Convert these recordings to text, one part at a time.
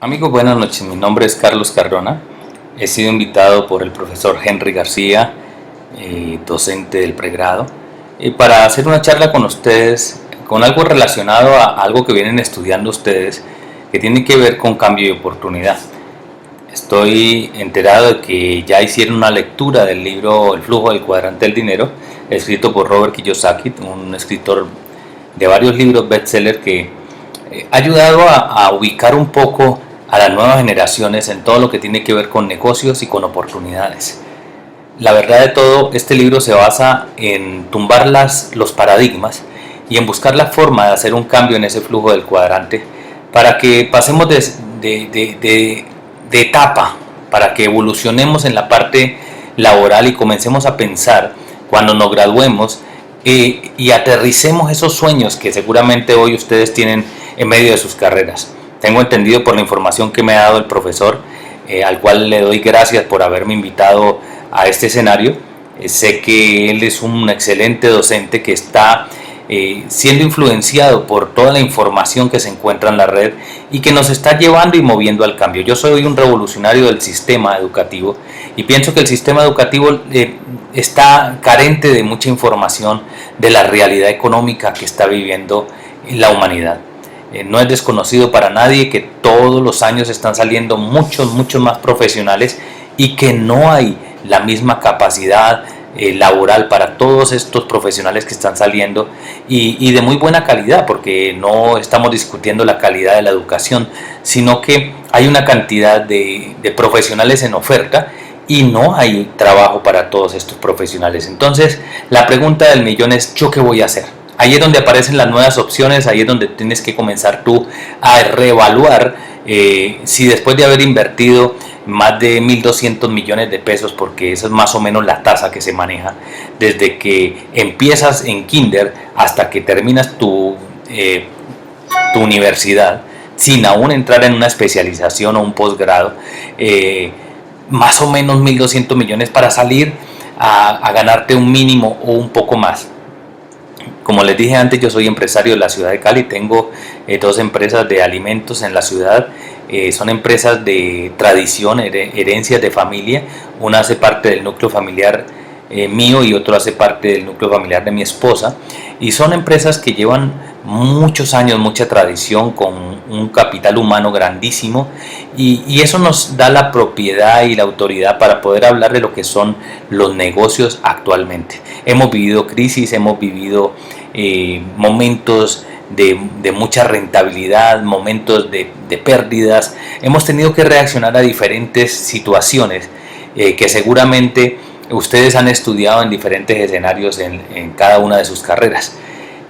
Amigos, buenas noches. Mi nombre es Carlos Cardona. He sido invitado por el profesor Henry García, docente del pregrado, para hacer una charla con ustedes con algo relacionado a algo que vienen estudiando ustedes, que tiene que ver con cambio y oportunidad. Estoy enterado de que ya hicieron una lectura del libro El flujo del cuadrante del dinero, escrito por Robert Kiyosaki, un escritor de varios libros bestseller que ha ayudado a ubicar un poco a las nuevas generaciones en todo lo que tiene que ver con negocios y con oportunidades. La verdad de todo, este libro se basa en tumbar los paradigmas y en buscar la forma de hacer un cambio en ese flujo del cuadrante para que pasemos de etapa, para que evolucionemos en la parte laboral y comencemos a pensar cuando nos graduemos y aterricemos esos sueños que seguramente hoy ustedes tienen en medio de sus carreras. Tengo entendido por la información que me ha dado el profesor, al cual le doy gracias por haberme invitado a este escenario. Sé que él es un excelente docente que está siendo influenciado por toda la información que se encuentra en la red y que nos está llevando y moviendo al cambio. Yo soy un revolucionario del sistema educativo y pienso que el sistema educativo está carente de mucha información de la realidad económica que está viviendo la humanidad. No es desconocido para nadie que todos los años están saliendo muchos más profesionales y que no hay la misma capacidad laboral para todos estos profesionales que están saliendo y de muy buena calidad, porque no estamos discutiendo la calidad de la educación, sino que hay una cantidad de profesionales en oferta y no hay trabajo para todos estos profesionales. Entonces la pregunta del millón es: ¿yo qué voy a hacer? Ahí es donde aparecen las nuevas opciones, ahí es donde tienes que comenzar tú a reevaluar si después de haber invertido más de 1.200 millones de pesos, porque esa es más o menos la tasa que se maneja, desde que empiezas en kinder hasta que terminas tu universidad, sin aún entrar en una especialización o un posgrado, más o menos 1.200 millones para salir a ganarte un mínimo o un poco más. Como les dije antes, yo soy empresario de la ciudad de Cali, tengo dos empresas de alimentos en la ciudad, son empresas de tradición, herencias de familia. Una hace parte del núcleo familiar mío y otro hace parte del núcleo familiar de mi esposa, y son empresas que llevan muchos años, mucha tradición, con un capital humano grandísimo, y eso nos da la propiedad y la autoridad para poder hablar de lo que son los negocios actualmente. Hemos vivido crisis, hemos vivido momentos de mucha rentabilidad, momentos de pérdidas. Hemos tenido que reaccionar a diferentes situaciones que seguramente ustedes han estudiado en diferentes escenarios en cada una de sus carreras.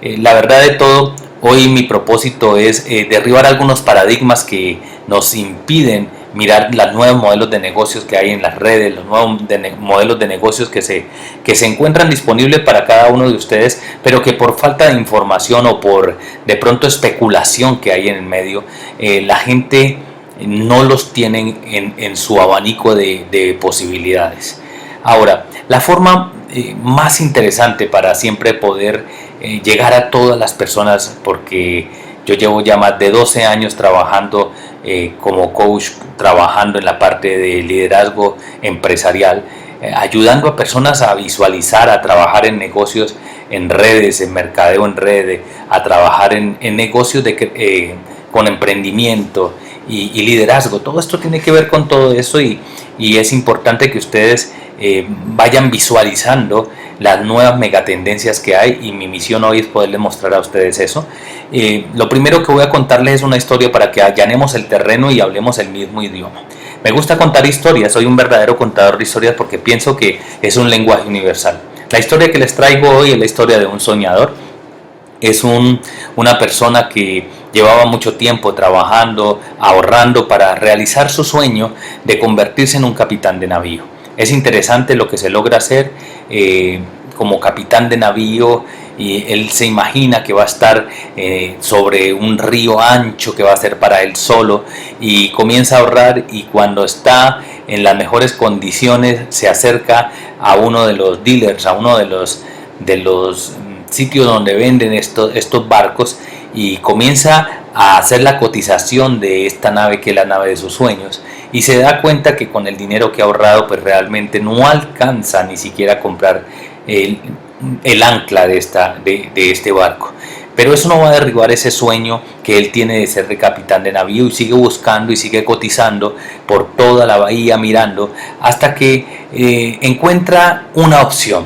La verdad de todo, hoy mi propósito es derribar algunos paradigmas que nos impiden mirar los nuevos modelos de negocios que hay en las redes, los nuevos modelos de negocios que se encuentran disponibles para cada uno de ustedes, pero que por falta de información o por de pronto especulación que hay en el medio, la gente no los tiene en su abanico de posibilidades. Ahora, la forma más interesante para siempre poder llegar a todas las personas, porque yo llevo ya más de 12 años trabajando como coach, trabajando en la parte de liderazgo empresarial, ayudando a personas a visualizar, a trabajar en negocios, en redes, en mercadeo en redes, a trabajar en negocios con emprendimiento y liderazgo. Todo esto tiene que ver con todo eso, y es importante que ustedes vayan visualizando las nuevas megatendencias que hay, y mi misión hoy es poderles mostrar a ustedes eso. Lo primero que voy a contarles es una historia para que allanemos el terreno y hablemos el mismo idioma. Me gusta contar historias, soy un verdadero contador de historias porque pienso que es un lenguaje universal. La historia que les traigo hoy es la historia de un soñador. Es una persona que llevaba mucho tiempo trabajando, ahorrando para realizar su sueño de convertirse en un capitán de navío. Es interesante lo que se logra hacer como capitán de navío, y él se imagina que va a estar sobre un río ancho que va a ser para él solo, y comienza a ahorrar, y cuando está en las mejores condiciones se acerca a uno de los dealers, a uno de los sitios donde venden estos barcos, y comienza a hacer la cotización de esta nave que es la nave de sus sueños, y se da cuenta que con el dinero que ha ahorrado pues realmente no alcanza ni siquiera a comprar el ancla de este barco. Pero eso no va a derribar ese sueño que él tiene de ser de capitán de navío, y sigue buscando y sigue cotizando por toda la bahía, mirando hasta que encuentra una opción,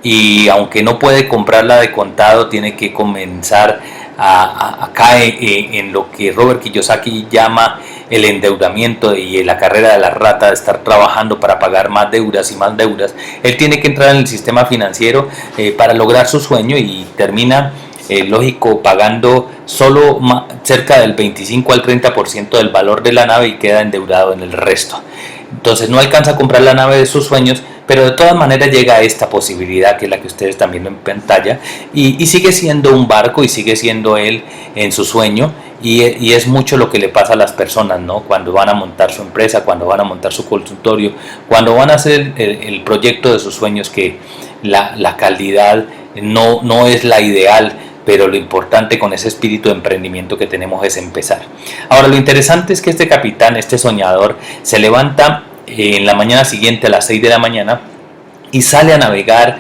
y aunque no puede comprarla de contado, tiene que comenzar a caer en lo que Robert Kiyosaki llama el endeudamiento y la carrera de la rata, de estar trabajando para pagar más deudas y más deudas. Él tiene que entrar en el sistema financiero para lograr su sueño, y termina lógico pagando solo cerca del 25 al 30% del valor de la nave, y queda endeudado en el resto. Entonces no alcanza a comprar la nave de sus sueños, pero de todas maneras llega a esta posibilidad, que es la que ustedes también ven en pantalla, y sigue siendo un barco, y sigue siendo él en su sueño. Y es mucho lo que le pasa a las personas, ¿no? Cuando van a montar su empresa, cuando van a montar su consultorio, cuando van a hacer el proyecto de sus sueños, que la calidad no es la ideal, pero lo importante con ese espíritu de emprendimiento que tenemos es empezar. Ahora, lo interesante es que este capitán, este soñador, se levanta en la mañana siguiente a las 6 de la mañana y sale a navegar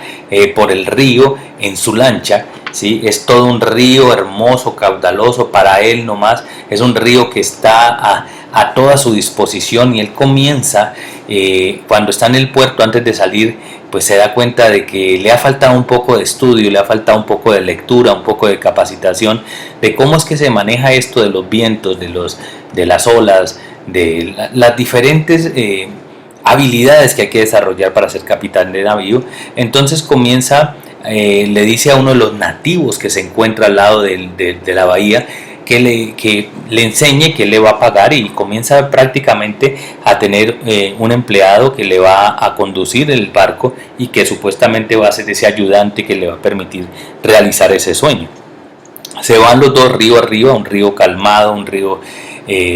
por el río en su lancha. ¿Sí? Es todo un río hermoso, caudaloso, para él nomás. Es un río que está a toda su disposición, y él comienza, cuando está en el puerto, antes de salir, pues se da cuenta de que le ha faltado un poco de estudio, le ha faltado un poco de lectura, un poco de capacitación, de cómo es que se maneja esto de los vientos, de las olas, de las diferentes habilidades que hay que desarrollar para ser capitán de navío. Entonces comienza, le dice a uno de los nativos que se encuentra al lado de la bahía, que le enseñe, que le va a pagar, y comienza prácticamente a tener un empleado que le va a conducir el barco, y que supuestamente va a ser ese ayudante que le va a permitir realizar ese sueño. Se van los dos río arriba, un río calmado, un río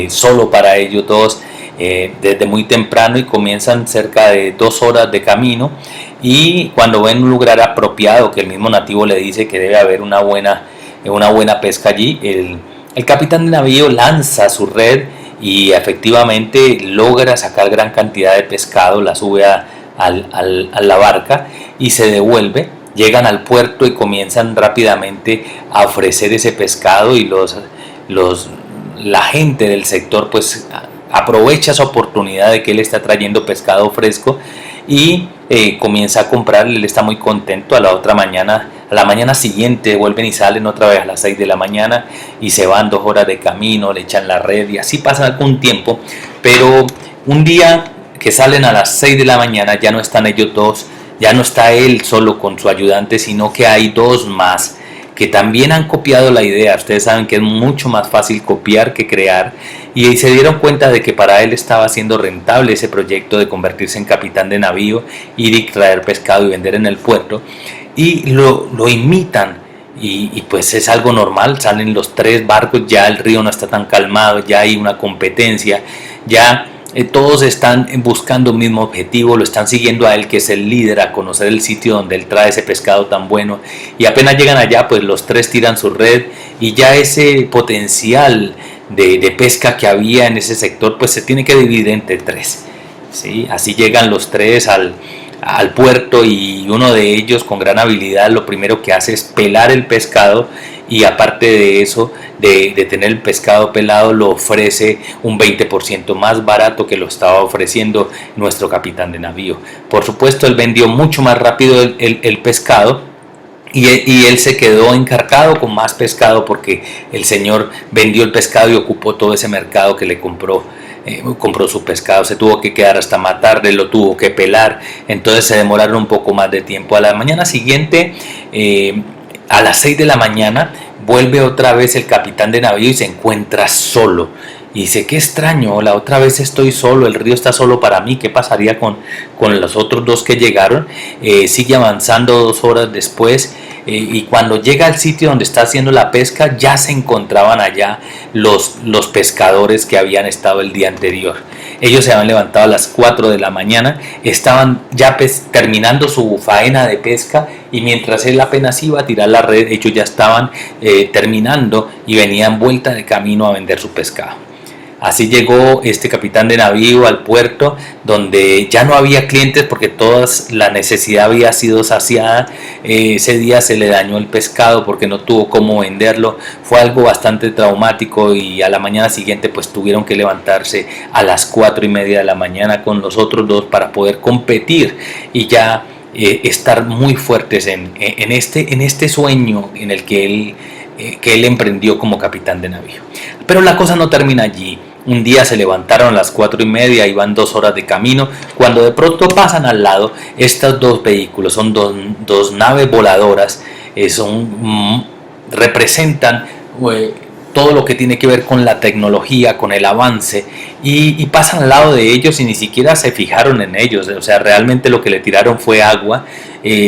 solo para ellos dos, desde muy temprano, y comienzan cerca de 2 horas de camino. Y cuando ven un lugar apropiado, que el mismo nativo le dice que debe haber una buena pesca allí, el capitán de navío lanza su red, y efectivamente logra sacar gran cantidad de pescado, la sube a la barca y se devuelve. Llegan al puerto y comienzan rápidamente a ofrecer ese pescado, y la gente del sector pues aprovecha esa oportunidad de que él está trayendo pescado fresco, y comienza a comprar. Él está muy contento. A la mañana siguiente vuelven y salen otra vez a las 6 de la mañana, y se van 2 horas de camino, le echan la red, y así pasa algún tiempo. Pero un día que salen a las 6 de la mañana, ya no están ellos dos, ya no está él solo con su ayudante, sino que hay 2 más que también han copiado la idea. Ustedes saben que es mucho más fácil copiar que crear, y se dieron cuenta de que para él estaba siendo rentable ese proyecto de convertirse en capitán de navío, ir y traer pescado y vender en el puerto, y lo imitan, y pues es algo normal. Salen los 3 barcos, ya el río no está tan calmado, ya hay una competencia, ya todos están buscando un mismo objetivo, lo están siguiendo a él, que es el líder, a conocer el sitio donde él trae ese pescado tan bueno. Y apenas llegan allá, pues los 3 tiran su red, y ya ese potencial de pesca que había en ese sector pues se tiene que dividir entre 3, ¿sí? Así llegan los 3 al puerto, y uno de ellos, con gran habilidad, lo primero que hace es pelar el pescado, y aparte de eso, de tener el pescado pelado, lo ofrece un 20% más barato que lo estaba ofreciendo nuestro capitán de navío. Por supuesto, él vendió mucho más rápido el pescado, y él se quedó encargado con más pescado, porque el señor vendió el pescado y ocupó todo ese mercado que le compró su pescado. Se tuvo que quedar hasta más tarde, lo tuvo que pelar, entonces se demoraron un poco más de tiempo. A la mañana siguiente, a las 6 de la mañana, vuelve otra vez el capitán de navío y se encuentra solo. Y dice: qué extraño, la otra vez estoy solo, el río está solo para mí, ¿qué pasaría con los otros 2 que llegaron? Sigue avanzando 2 horas después, y cuando llega al sitio donde está haciendo la pesca ya se encontraban allá los pescadores que habían estado el día anterior. Ellos se habían levantado a las 4 de la mañana, estaban ya terminando su faena de pesca y mientras él apenas iba a tirar la red, ellos ya estaban terminando y venían vuelta de camino a vender su pescado. Así llegó este capitán de navío al puerto donde ya no había clientes porque toda la necesidad había sido saciada. Ese día se le dañó el pescado porque no tuvo cómo venderlo. Fue algo bastante traumático y a la mañana siguiente pues tuvieron que levantarse a las 4:30 de la mañana con los otros dos para poder competir y ya estar muy fuertes en este sueño en el que él emprendió como capitán de navío. Pero la cosa no termina allí. Un día se levantaron a las 4:30, iban 2 horas de camino, cuando de pronto pasan al lado estos dos vehículos, son dos naves voladoras, representan todo lo que tiene que ver con la tecnología, con el avance, y pasan al lado de ellos y ni siquiera se fijaron en ellos, o sea, realmente lo que le tiraron fue agua,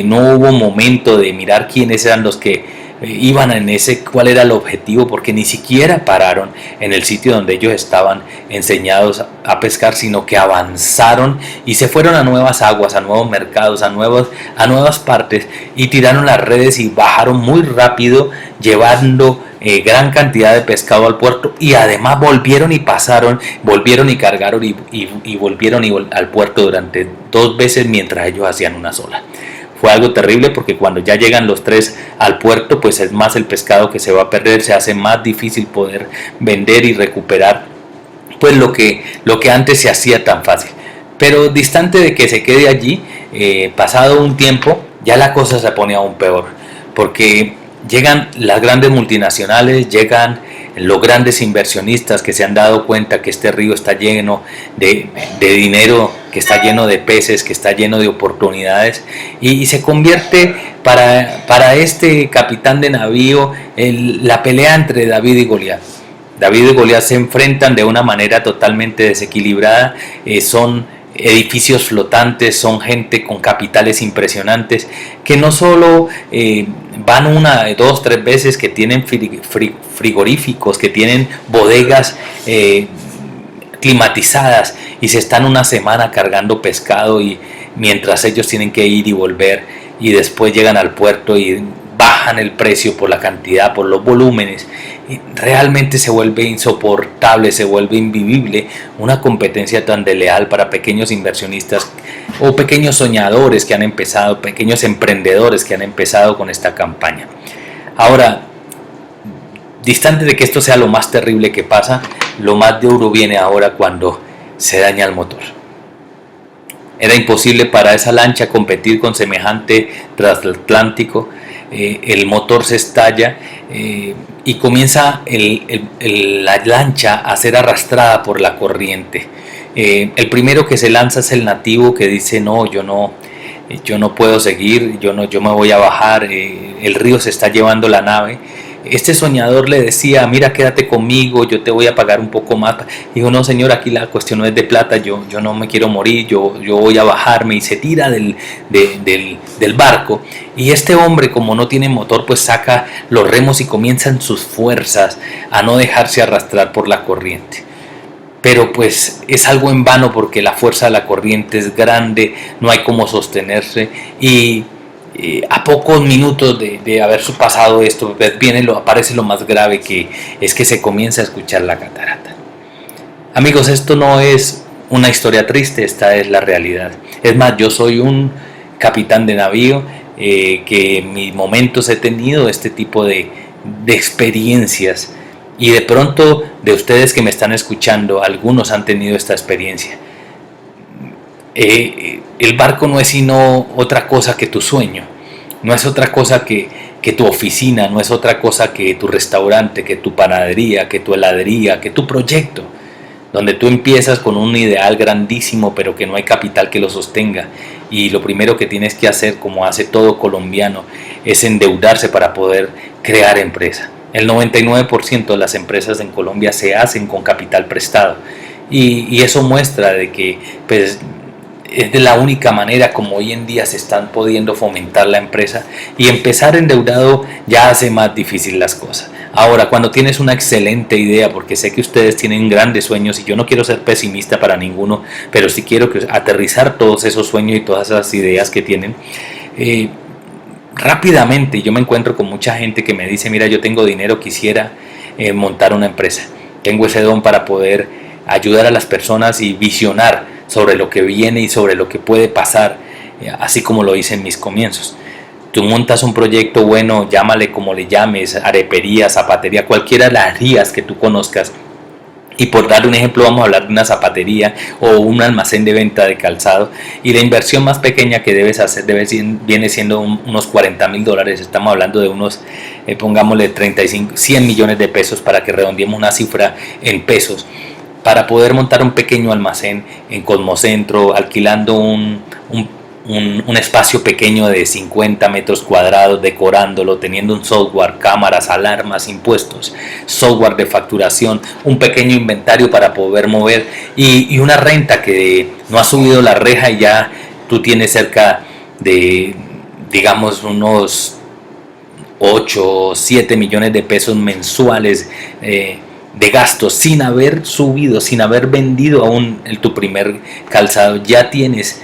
no hubo momento de mirar quiénes eran los que iban cuál era el objetivo, porque ni siquiera pararon en el sitio donde ellos estaban enseñados a pescar, sino que avanzaron y se fueron a nuevas aguas, a nuevos mercados, a nuevas partes y tiraron las redes y bajaron muy rápido llevando gran cantidad de pescado al puerto y además volvieron y cargaron y volvieron al puerto durante 2 veces mientras ellos hacían una sola. Fue algo terrible porque cuando ya llegan los 3 al puerto, pues es más el pescado que se va a perder, se hace más difícil poder vender y recuperar pues lo que antes se hacía tan fácil. Pero distante de que se quede allí, pasado un tiempo, ya la cosa se pone aún peor, porque llegan las grandes multinacionales, llegan los grandes inversionistas que se han dado cuenta que este río está lleno de dinero, que está lleno de peces, que está lleno de oportunidades y se convierte para este capitán de navío la pelea entre David y Goliat. David y Goliat se enfrentan de una manera totalmente desequilibrada, son edificios flotantes, son gente con capitales impresionantes que no solo van 1, 2, 3 veces, que tienen frigoríficos, que tienen bodegas climatizadas y se están una semana cargando pescado y mientras ellos tienen que ir y volver y después llegan al puerto y bajan el precio por la cantidad, por los volúmenes. Y realmente se vuelve insoportable, se vuelve invivible una competencia tan desleal para pequeños inversionistas o pequeños soñadores que han empezado, pequeños emprendedores que han empezado con esta campaña. Ahora, distante de que esto sea lo más terrible que pasa, lo más duro viene ahora cuando se daña el motor. Era imposible para esa lancha competir con semejante transatlántico. El motor se estalla y comienza la lancha a ser arrastrada por la corriente. El primero que se lanza es el nativo que dice no, yo no puedo seguir, yo me voy a bajar, el río se está llevando la nave. Este soñador le decía, mira, quédate conmigo, yo te voy a pagar un poco más. Dijo, no señor, aquí la cuestión no es de plata, yo no me quiero morir, yo voy a bajarme, y se tira del barco. Y este hombre, como no tiene motor, pues saca los remos y comienzan sus fuerzas a no dejarse arrastrar por la corriente. Pero pues es algo en vano porque la fuerza de la corriente es grande, no hay cómo sostenerse y a pocos minutos de haber pasado esto, pues aparece lo más grave, que es que se comienza a escuchar la catarata. Amigos, esto no es una historia triste, esta es la realidad. Es más, yo soy un capitán de navío que en mis momentos he tenido este tipo de experiencias y de pronto de ustedes que me están escuchando, algunos han tenido esta experiencia. El barco no es sino otra cosa que tu sueño, no es otra cosa que tu oficina, no es otra cosa que tu restaurante, que tu panadería, que tu heladería, que tu proyecto, donde tú empiezas con un ideal grandísimo pero que no hay capital que lo sostenga y lo primero que tienes que hacer, como hace todo colombiano, es endeudarse para poder crear empresa. El 99% de las empresas en Colombia se hacen con capital prestado y eso muestra de que pues, es de la única manera como hoy en día se están pudiendo fomentar la empresa, y empezar endeudado ya hace más difícil las cosas. Ahora, cuando tienes una excelente idea, porque sé que ustedes tienen grandes sueños y yo no quiero ser pesimista para ninguno, pero sí quiero aterrizar todos esos sueños y todas esas ideas que tienen, rápidamente yo me encuentro con mucha gente que me dice: mira, yo tengo dinero, quisiera montar una empresa, tengo ese don para poder ayudar a las personas y visionar sobre lo que viene y sobre lo que puede pasar, así como lo hice en mis comienzos. Tú montas un proyecto, bueno, llámale como le llames, arepería, zapatería, cualquiera de las áreas que tú conozcas. Y por dar un ejemplo, vamos a hablar de una zapatería o un almacén de venta de calzado, y la inversión más pequeña que debes hacer viene siendo unos $40,000. Estamos hablando de unos, pongámosle 35, 100 millones de pesos, para que redondeemos una cifra en pesos, para poder montar un pequeño almacén en Cosmocentro, alquilando un espacio pequeño de 50 metros cuadrados, decorándolo, teniendo un software, cámaras, alarmas, impuestos, software de facturación, un pequeño inventario para poder mover, y una renta que no ha subido la reja, y ya tú tienes cerca de, digamos, unos 8 o 7 millones de pesos mensuales de gastos, sin haber subido, sin haber vendido aún tu primer calzado. Ya tienes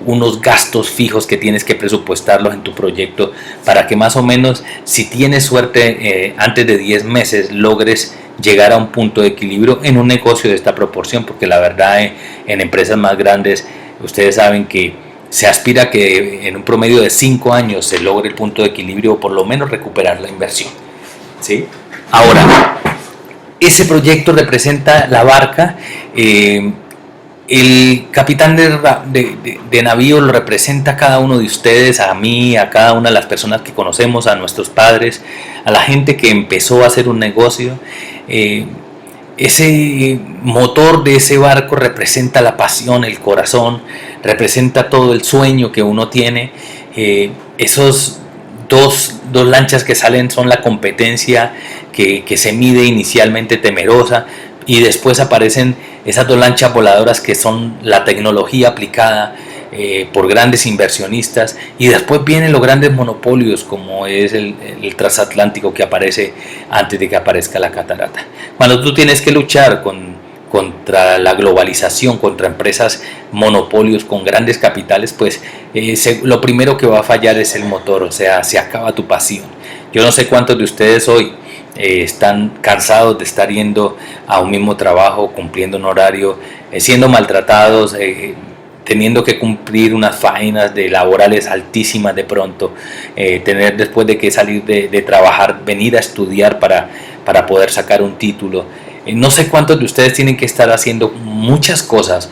unos gastos fijos que tienes que presupuestarlos en tu proyecto, para que más o menos, si tienes suerte, antes de 10 meses logres llegar a un punto de equilibrio en un negocio de esta proporción, porque la verdad, en empresas más grandes ustedes saben que se aspira a que en un promedio de 5 años se logre el punto de equilibrio, o por lo menos recuperar la inversión, ¿sí? Ahora, ese proyecto representa la barca. El capitán de navío lo representa a cada uno de ustedes, a mí, a cada una de las personas que conocemos, a nuestros padres, a la gente que empezó a hacer un negocio. Ese motor de ese barco representa la pasión, el corazón, representa todo el sueño que uno tiene. Esos dos lanchas que salen son la competencia que se mide inicialmente temerosa, y después aparecen esas 2 lanchas voladoras que son la tecnología aplicada por grandes inversionistas, y después vienen los grandes monopolios, como es el transatlántico, que aparece antes de que aparezca la catarata. Cuando tú tienes que luchar contra la globalización, contra empresas monopolios con grandes capitales, pues lo primero que va a fallar es el motor, o sea, se acaba tu pasión. Yo no sé cuántos de ustedes hoy están cansados de estar yendo a un mismo trabajo, cumpliendo un horario, siendo maltratados, teniendo que cumplir unas faenas de laborales altísimas de pronto, tener después de que salir de trabajar, venir a estudiar para poder sacar un título. No sé cuántos de ustedes tienen que estar haciendo muchas cosas,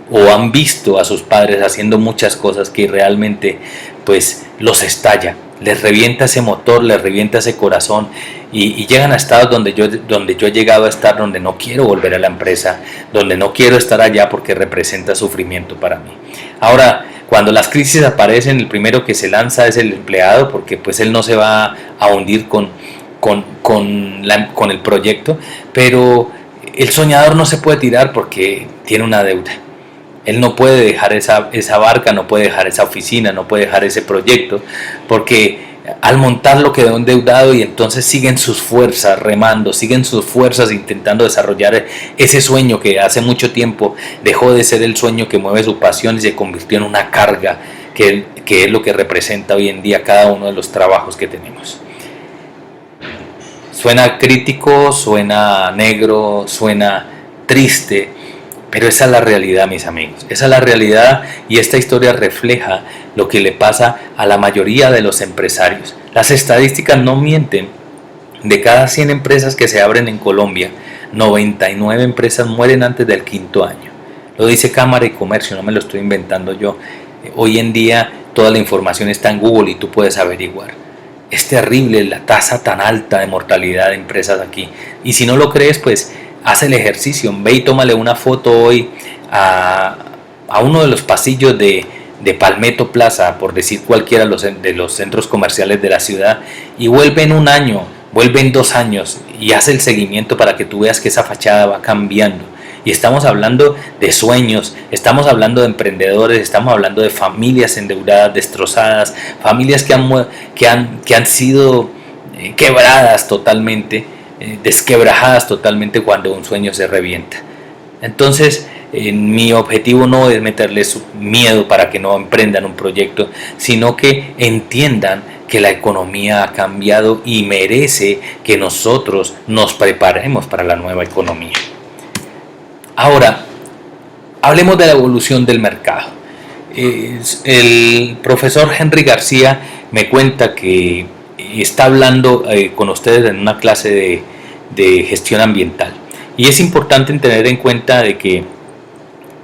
o han visto a sus padres haciendo muchas cosas que realmente pues los estalla, les revienta ese motor, les revienta ese corazón, y llegan a estados donde yo he llegado a estar, donde no quiero volver a la empresa, donde no quiero estar allá porque representa sufrimiento para mí. Ahora, cuando las crisis aparecen, el primero que se lanza es el empleado, porque pues él no se va a hundir con el proyecto, pero el soñador no se puede tirar porque tiene una deuda. Él no puede dejar esa barca, no puede dejar esa oficina, no puede dejar ese proyecto, porque al montarlo quedó endeudado, y entonces siguen sus fuerzas remando, siguen sus fuerzas intentando desarrollar ese sueño que hace mucho tiempo dejó de ser el sueño que mueve su pasión y se convirtió en una carga, que es lo que representa hoy en día cada uno de los trabajos que tenemos. Suena crítico, suena negro, suena triste, pero esa es la realidad, mis amigos. Esa es la realidad, y esta historia refleja lo que le pasa a la mayoría de los empresarios. Las estadísticas no mienten. De cada 100 empresas que se abren en Colombia, 99 empresas mueren antes del 5º año. Lo dice Cámara de Comercio, no me lo estoy inventando yo. Hoy en día toda la información está en Google y tú puedes averiguar. Es terrible la tasa tan alta de mortalidad de empresas aquí. Y si no lo crees, pues haz el ejercicio, ve y tómale una foto hoy a uno de los pasillos de Palmetto Plaza, por decir cualquiera de los centros comerciales de la ciudad, y vuelve en 1 año, vuelve en 2 años, y haz el seguimiento para que tú veas que esa fachada va cambiando, Y estamos hablando de sueños, estamos hablando de emprendedores, estamos hablando de familias endeudadas, destrozadas, familias que han sido quebradas totalmente, desquebrajadas totalmente cuando un sueño se revienta. Entonces, mi objetivo no es meterles miedo para que no emprendan un proyecto, sino que entiendan que la economía ha cambiado y merece que nosotros nos preparemos para la nueva economía. Ahora, hablemos de la evolución del mercado. El profesor Henry García me cuenta que está hablando con ustedes en una clase de gestión ambiental. Y es importante tener en cuenta de que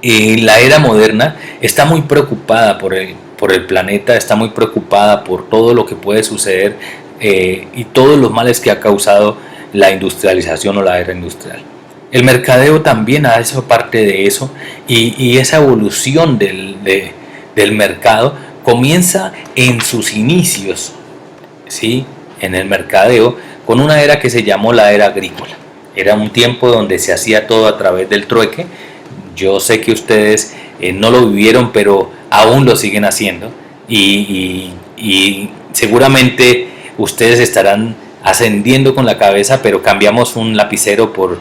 la era moderna está muy preocupada por el planeta, está muy preocupada por todo lo que puede suceder y todos los males que ha causado la industrialización o la era industrial. El mercadeo también ha hecho parte de eso y esa evolución del mercado comienza en sus inicios, ¿sí? En el mercadeo con una era que se llamó la era agrícola. Era un tiempo donde se hacía todo a través del trueque. Yo sé que ustedes no lo vivieron, pero aún lo siguen haciendo y seguramente ustedes estarán ascendiendo con la cabeza, pero cambiamos un lapicero por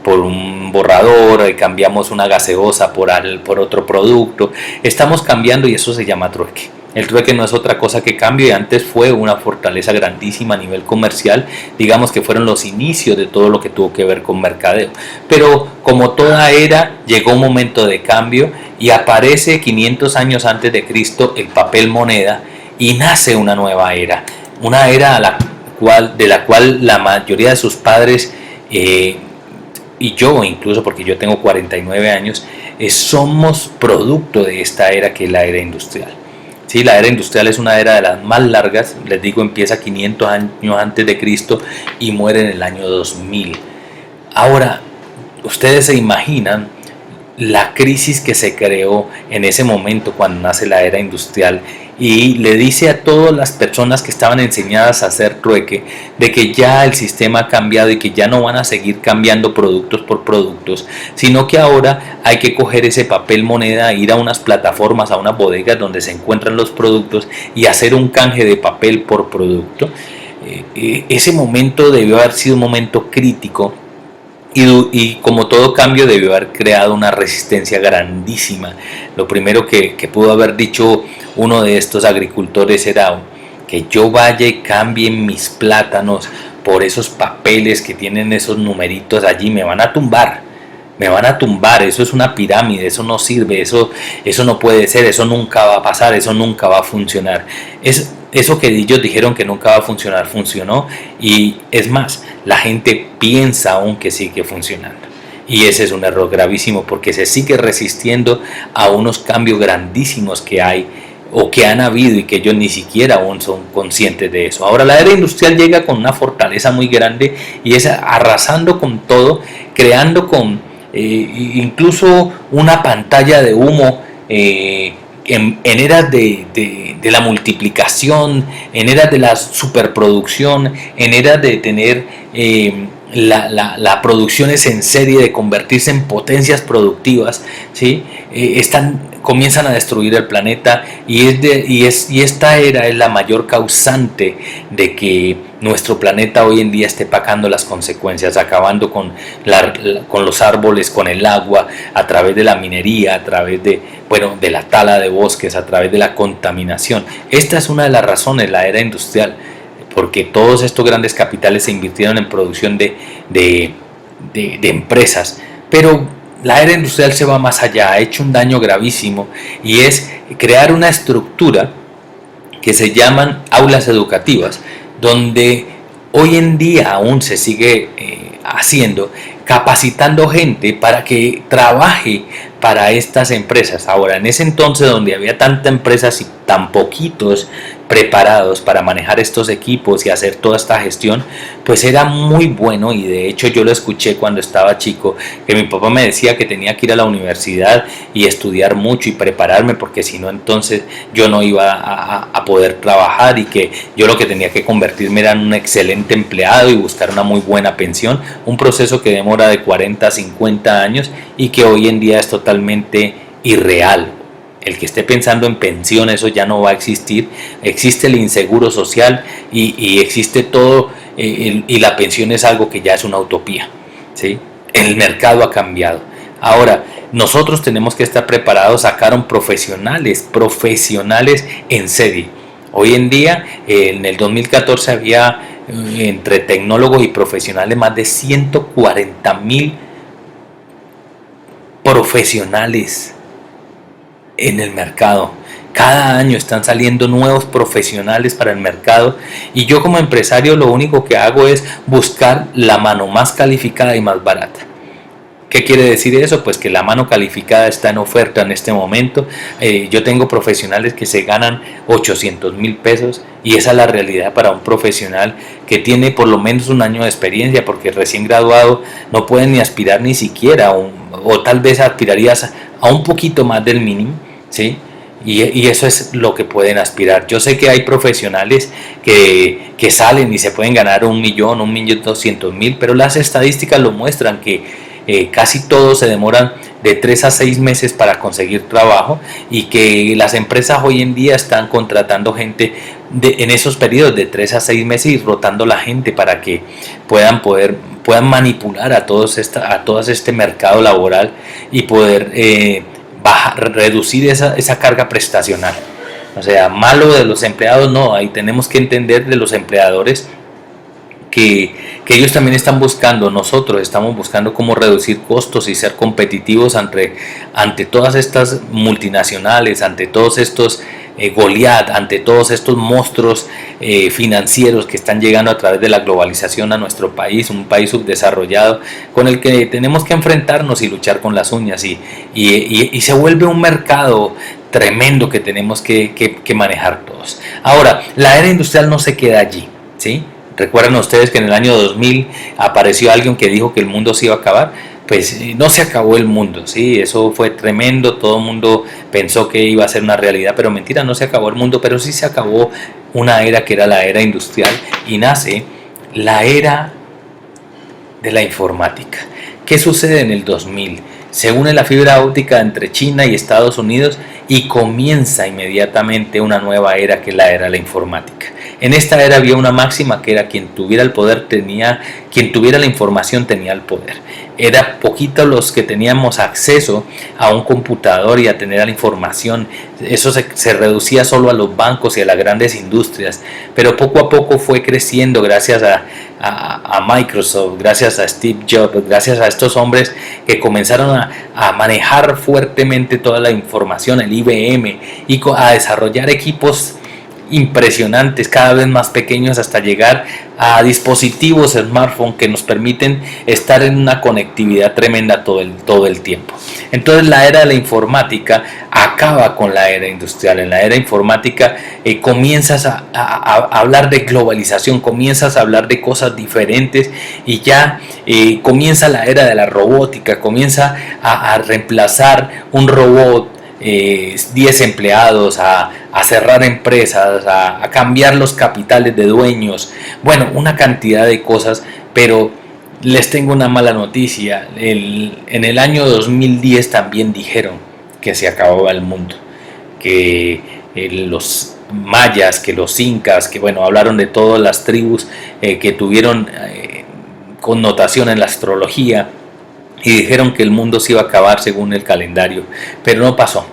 un borrador, cambiamos una gaseosa por otro producto. Estamos cambiando y eso se llama trueque. El trueque no es otra cosa que cambio y antes fue una fortaleza grandísima a nivel comercial. Digamos que fueron los inicios de todo lo que tuvo que ver con mercadeo. Pero como toda era, llegó un momento de cambio y aparece 500 años antes de Cristo el papel moneda y nace una nueva era. Una era de la cual la mayoría de sus padres y yo incluso, porque yo tengo 49 años, somos producto de esta era que es la era industrial. Sí, la era industrial es una era de las más largas, les digo, empieza 500 años antes de Cristo y muere en el año 2000. Ahora, ustedes se imaginan la crisis que se creó en ese momento cuando nace la era industrial y le dice a todas las personas que estaban enseñadas a hacer trueque de que ya el sistema ha cambiado y que ya no van a seguir cambiando productos por productos, sino que ahora hay que coger ese papel moneda, ir a unas plataformas, a unas bodegas donde se encuentran los productos y hacer un canje de papel por producto. Ese momento debió haber sido un momento crítico. Y como todo cambio debió haber creado una resistencia grandísima. Lo primero que pudo haber dicho uno de estos agricultores era que yo vaya y cambie mis plátanos por esos papeles que tienen esos numeritos allí, me van a tumbar, eso es una pirámide, eso no sirve, eso no puede ser, eso nunca va a pasar, eso nunca va a funcionar. Eso que ellos dijeron que nunca va a funcionar, funcionó y es más, la gente piensa aún que sigue funcionando. Y ese es un error gravísimo porque se sigue resistiendo a unos cambios grandísimos que hay o que han habido y que ellos ni siquiera aún son conscientes de eso. Ahora la era industrial llega con una fortaleza muy grande y es arrasando con todo, creando incluso una pantalla de humo en eras de la multiplicación, en eras de la superproducción, en eras de tener la producción es en serie, de convertirse en potencias productivas, ¿sí? Comienzan a destruir el planeta y esta era es la mayor causante de que nuestro planeta hoy en día esté pagando las consecuencias, acabando con los árboles, con el agua, a través de la minería, a través de la tala de bosques, a través de la contaminación. Esta es una de las razones, la era industrial, porque todos estos grandes capitales se invirtieron en producción de empresas, pero la era industrial se va más allá, ha hecho un daño gravísimo y es crear una estructura que se llaman aulas educativas, donde hoy en día aún se sigue haciendo, capacitando gente para que trabaje para estas empresas. Ahora, en ese entonces donde había tantas empresas y tan poquitos preparados para manejar estos equipos y hacer toda esta gestión, pues era muy bueno. Y de hecho yo lo escuché cuando estaba chico, que mi papá me decía que tenía que ir a la universidad y estudiar mucho y prepararme, porque si no entonces yo no iba a poder trabajar, y que yo lo que tenía que convertirme era en un excelente empleado y buscar una muy buena pensión, un proceso que demora de 40 a 50 años y que hoy en día es totalmente irreal. El que esté pensando en pensión, eso ya no va a existir. Existe el inseguro social y existe todo, y la pensión es algo que ya es una utopía, ¿sí? El mercado ha cambiado. Ahora, nosotros tenemos que estar preparados. Sacaron profesionales en serie. Hoy en día, en el 2014 había entre tecnólogos y profesionales más de 140,000 profesionales en el mercado. Cada año están saliendo nuevos profesionales para el mercado, y yo como empresario lo único que hago es buscar la mano más calificada y más barata. ¿Qué quiere decir eso? Pues que la mano calificada está en oferta en este momento. Yo tengo profesionales que se ganan 800,000 pesos, y esa es la realidad para un profesional que tiene por lo menos un año de experiencia, porque recién graduado no pueden ni aspirar ni siquiera, o tal vez aspirarías a un poquito más del mínimo, ¿sí? Y eso es lo que pueden aspirar. Yo sé que hay profesionales que salen y se pueden ganar 1,000,000, 1,200,000, pero las estadísticas lo muestran, que casi todos se demoran de 3 a 6 meses para conseguir trabajo, y que las empresas hoy en día están contratando gente en esos periodos de 3 a 6 meses, y rotando la gente para que puedan manipular a todo este mercado laboral y poder reducir esa carga prestacional. O sea, malo de los empleados no, ahí tenemos que entender de los empleadores que ellos también están buscando. Nosotros estamos buscando cómo reducir costos y ser competitivos ante todas estas multinacionales, ante todos estos Goliat, ante todos estos monstruos financieros que están llegando a través de la globalización a nuestro país, un país subdesarrollado con el que tenemos que enfrentarnos y luchar con las uñas, y se vuelve un mercado tremendo que tenemos que manejar todos. Ahora, la era industrial no se queda allí, ¿sí? Recuerdan ustedes que en el año 2000 apareció alguien que dijo que el mundo se iba a acabar. Pues no se acabó el mundo, ¿sí? Eso fue tremendo, todo el mundo pensó que iba a ser una realidad, pero mentira, no se acabó el mundo, pero sí se acabó una era que era la era industrial, y nace la era de la informática. ¿Qué sucede en el 2000? Se une la fibra óptica entre China y Estados Unidos, y comienza inmediatamente una nueva era, que es la era de la informática. En esta era había una máxima que era: quien tuviera el poder quien tuviera la información tenía el poder. Era poquito los que teníamos acceso a un computador y a tener la información. Eso se reducía solo a los bancos y a las grandes industrias, pero poco a poco fue creciendo gracias a Microsoft, gracias a Steve Jobs, gracias a estos hombres que comenzaron a manejar fuertemente toda la información, el IBM, y a desarrollar equipos impresionantes, cada vez más pequeños, hasta llegar a dispositivos smartphone que nos permiten estar en una conectividad tremenda todo el tiempo. Entonces la era de la informática acaba con la era industrial. En la era informática comienzas a hablar de globalización, comienzas a hablar de cosas diferentes, y ya comienza la era de la robótica, comienza a reemplazar un robot 10 empleados, a cerrar empresas, a cambiar los capitales de dueños, bueno, una cantidad de cosas. Pero les tengo una mala noticia. En el año 2010 también dijeron que se acababa el mundo, que los mayas, que los incas, que bueno, hablaron de todas las tribus que tuvieron connotación en la astrología, y dijeron que el mundo se iba a acabar según el calendario, pero no pasó.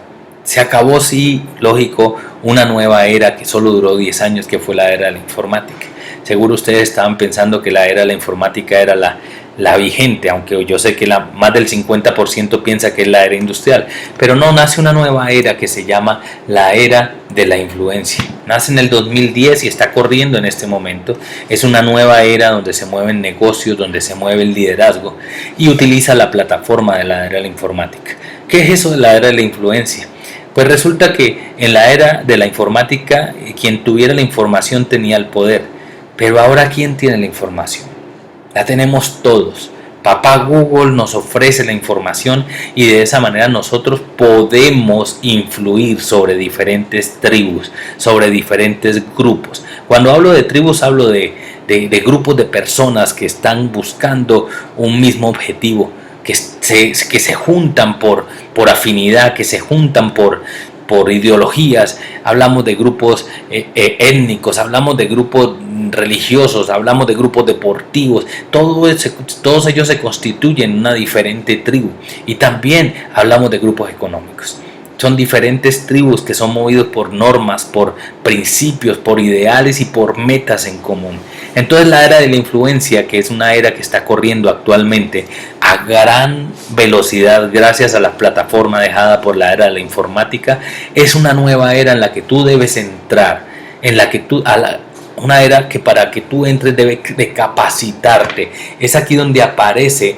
Se acabó, sí, lógico, una nueva era que solo duró 10 años, que fue la era de la informática. Seguro ustedes estaban pensando que la era de la informática era la vigente, aunque yo sé que más del 50% piensa que es la era industrial, pero no, nace una nueva era que se llama la era de la influencia. Nace en el 2010 y está corriendo en este momento. Es una nueva era donde se mueven negocios, donde se mueve el liderazgo, y utiliza la plataforma de la era de la informática. ¿Qué es eso de la era de la influencia? Pues resulta que en la era de la informática, quien tuviera la información tenía el poder. Pero ahora, ¿quién tiene la información? La tenemos todos. Papá Google nos ofrece la información y de esa manera nosotros podemos influir sobre diferentes tribus, sobre diferentes grupos. Cuando hablo de tribus hablo de grupos de personas que están buscando un mismo objetivo, que se juntan por afinidad, que se juntan por ideologías. Hablamos de grupos étnicos, hablamos de grupos religiosos, hablamos de grupos deportivos. Todos ellos se constituyen una diferente tribu. Y también hablamos de grupos económicos. Son diferentes tribus que son movidos por normas, por principios, por ideales y por metas en común. Entonces la era de la influencia, que es una era que está corriendo actualmente a gran velocidad gracias a la plataforma dejada por la era de la informática, es una nueva era en la que tú debes entrar, en la que una era que para que tú entres debe de capacitarte. Es aquí donde aparece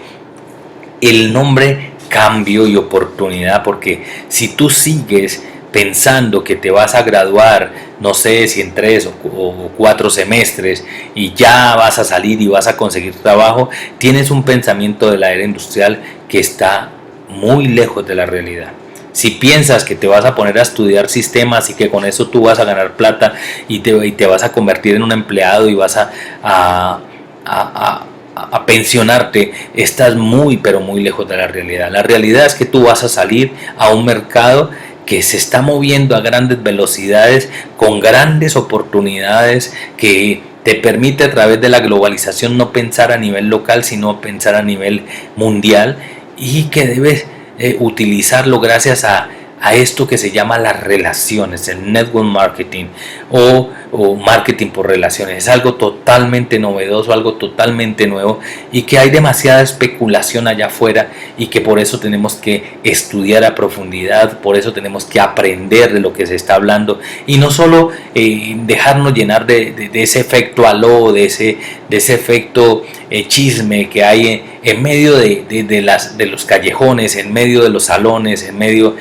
el nombre cambio y oportunidad, porque si tú sigues pensando que te vas a graduar, no sé si en 3 o 4 semestres y ya vas a salir y vas a conseguir trabajo, tienes un pensamiento de la era industrial que está muy lejos de la realidad. Si piensas que te vas a poner a estudiar sistemas y que con eso tú vas a ganar plata y te vas a convertir en un empleado y vas a pensionarte, estás muy pero muy lejos de la realidad. La realidad es que tú vas a salir a un mercado que se está moviendo a grandes velocidades, con grandes oportunidades, que te permite a través de la globalización no pensar a nivel local, sino pensar a nivel mundial, y que debes utilizarlo gracias a esto que se llama las relaciones, el network marketing o marketing por relaciones. Es algo totalmente novedoso, algo totalmente nuevo, y que hay demasiada especulación allá afuera, y que por eso tenemos que estudiar a profundidad, por eso tenemos que aprender de lo que se está hablando, y no solo dejarnos llenar de ese efecto aló, de ese efecto chisme que hay en medio de los callejones, en medio de los salones, en medio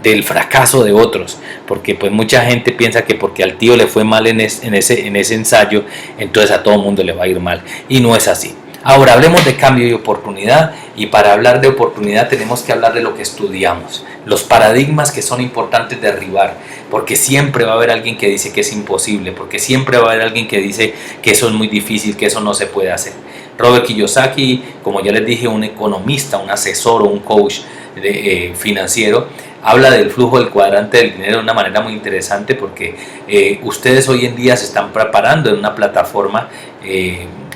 del fracaso de otros, porque pues mucha gente piensa que porque al tío le fue mal en ese ensayo, entonces a todo el mundo le va a ir mal, y no es así. Ahora hablemos de cambio y oportunidad, y para hablar de oportunidad tenemos que hablar de lo que estudiamos, los paradigmas que son importantes derribar, porque siempre va a haber alguien que dice que es imposible, porque siempre va a haber alguien que dice que eso es muy difícil, que eso no se puede hacer. Robert Kiyosaki, como ya les dije, un economista, un asesor o un coach financiero, habla del flujo del cuadrante del dinero de una manera muy interesante, porque ustedes hoy en día se están preparando en una plataforma.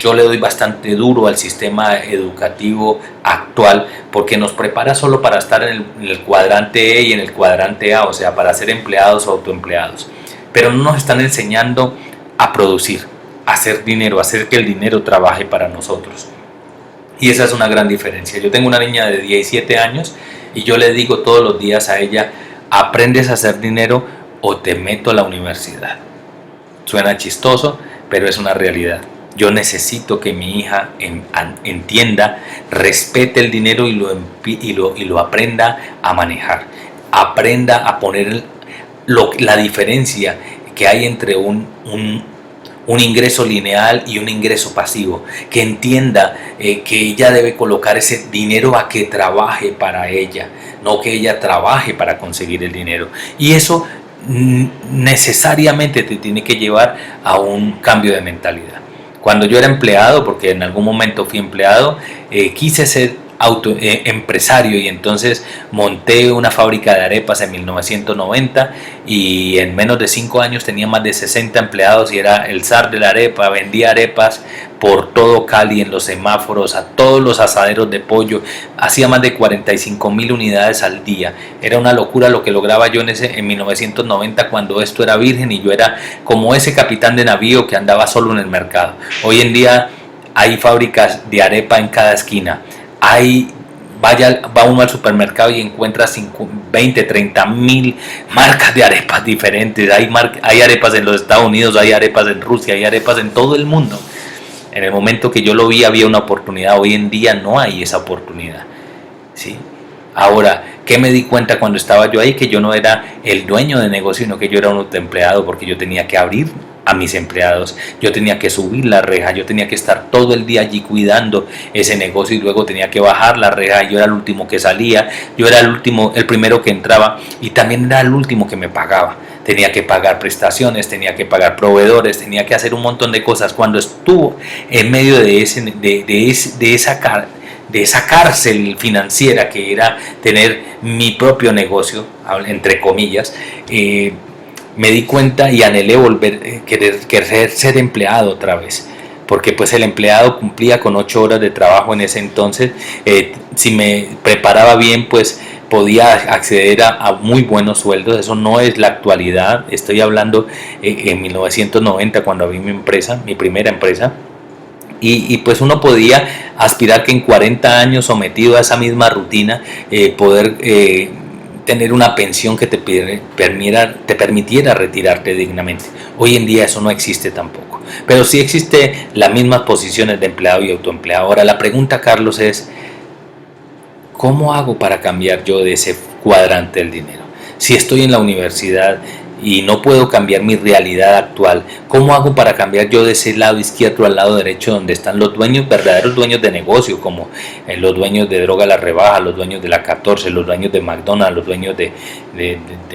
Yo le doy bastante duro al sistema educativo actual, porque nos prepara solo para estar en el cuadrante E y en el cuadrante A, o sea, para ser empleados o autoempleados, pero no nos están enseñando a producir, a hacer dinero, a hacer que el dinero trabaje para nosotros. Y esa es una gran diferencia. Yo tengo una niña de 17 años y yo le digo todos los días a ella: aprendes a hacer dinero o te meto a la universidad. Suena chistoso, pero es una realidad. Yo necesito que mi hija entienda, respete el dinero y lo aprenda a manejar. Aprenda a poner la diferencia que hay entre un ingreso lineal y un ingreso pasivo, que entienda que ella debe colocar ese dinero a que trabaje para ella, no que ella trabaje para conseguir el dinero. Y eso necesariamente te tiene que llevar a un cambio de mentalidad. Cuando yo era empleado, porque en algún momento fui empleado, quise ser empresario, y entonces monté una fábrica de arepas en 1990, y en menos de 5 años tenía más de 60 empleados y era el zar de la arepa. Vendía arepas por todo Cali, en los semáforos, a todos los asaderos de pollo. Hacía más de 45,000 unidades al día. Era una locura lo que lograba yo en 1990, cuando esto era virgen y yo era como ese capitán de navío que andaba solo en el mercado. Hoy en día hay fábricas de arepa en cada esquina. Va uno al supermercado y encuentra 20, 30 mil marcas de arepas diferentes. Hay arepas en los Estados Unidos, hay arepas en Rusia, hay arepas en todo el mundo. En el momento que yo lo vi había una oportunidad. Hoy en día no hay esa oportunidad, ¿sí? Ahora, ¿Qué me di cuenta cuando estaba yo ahí? Que yo no era el dueño de negocio, sino que yo era un autoempleado, porque yo tenía que abrir a mis empleados, yo tenía que subir la reja, yo tenía que estar todo el día allí cuidando ese negocio y luego tenía que bajar la reja. Yo era el último que salía, yo era el primero que entraba y también era el último que me pagaba. Tenía que pagar prestaciones, tenía que pagar proveedores, tenía que hacer un montón de cosas. Cuando estuvo en medio de esa cárcel financiera que era tener mi propio negocio, entre comillas, me di cuenta y anhelé querer ser empleado otra vez, porque pues el empleado cumplía con 8 horas de trabajo en ese entonces. Si me preparaba bien, pues podía acceder a muy buenos sueldos. Eso no es la actualidad. Estoy hablando en 1990, cuando abrí mi empresa, mi primera empresa. Y pues uno podía aspirar que en 40 años, sometido a esa misma rutina, poder tener una pensión que te permitiera retirarte dignamente. Hoy en día eso no existe tampoco, pero sí existe las mismas posiciones de empleado y autoempleado. Ahora la pregunta, Carlos, es ¿cómo hago para cambiar yo de ese cuadrante del dinero? Si estoy en la universidad y no puedo cambiar mi realidad actual, ¿cómo hago para cambiar yo de ese lado izquierdo al lado derecho, donde están los dueños, verdaderos dueños de negocio, como los dueños de Droga La Rebaja, los dueños de la 14, los dueños de McDonald's, los dueños de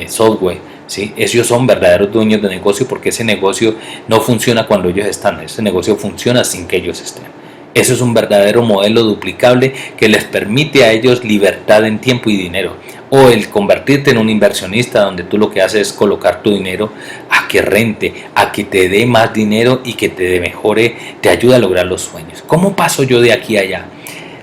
Subway? ¿Sí? Ellos son verdaderos dueños de negocio, porque ese negocio no funciona cuando ellos están, ese negocio funciona sin que ellos estén. Eso es un verdadero modelo duplicable que les permite a ellos libertad en tiempo y dinero. O el convertirte en un inversionista, donde tú lo que haces es colocar tu dinero a que rente, a que te dé más dinero y que te mejore, te ayude a lograr los sueños. ¿Cómo paso yo de aquí a allá?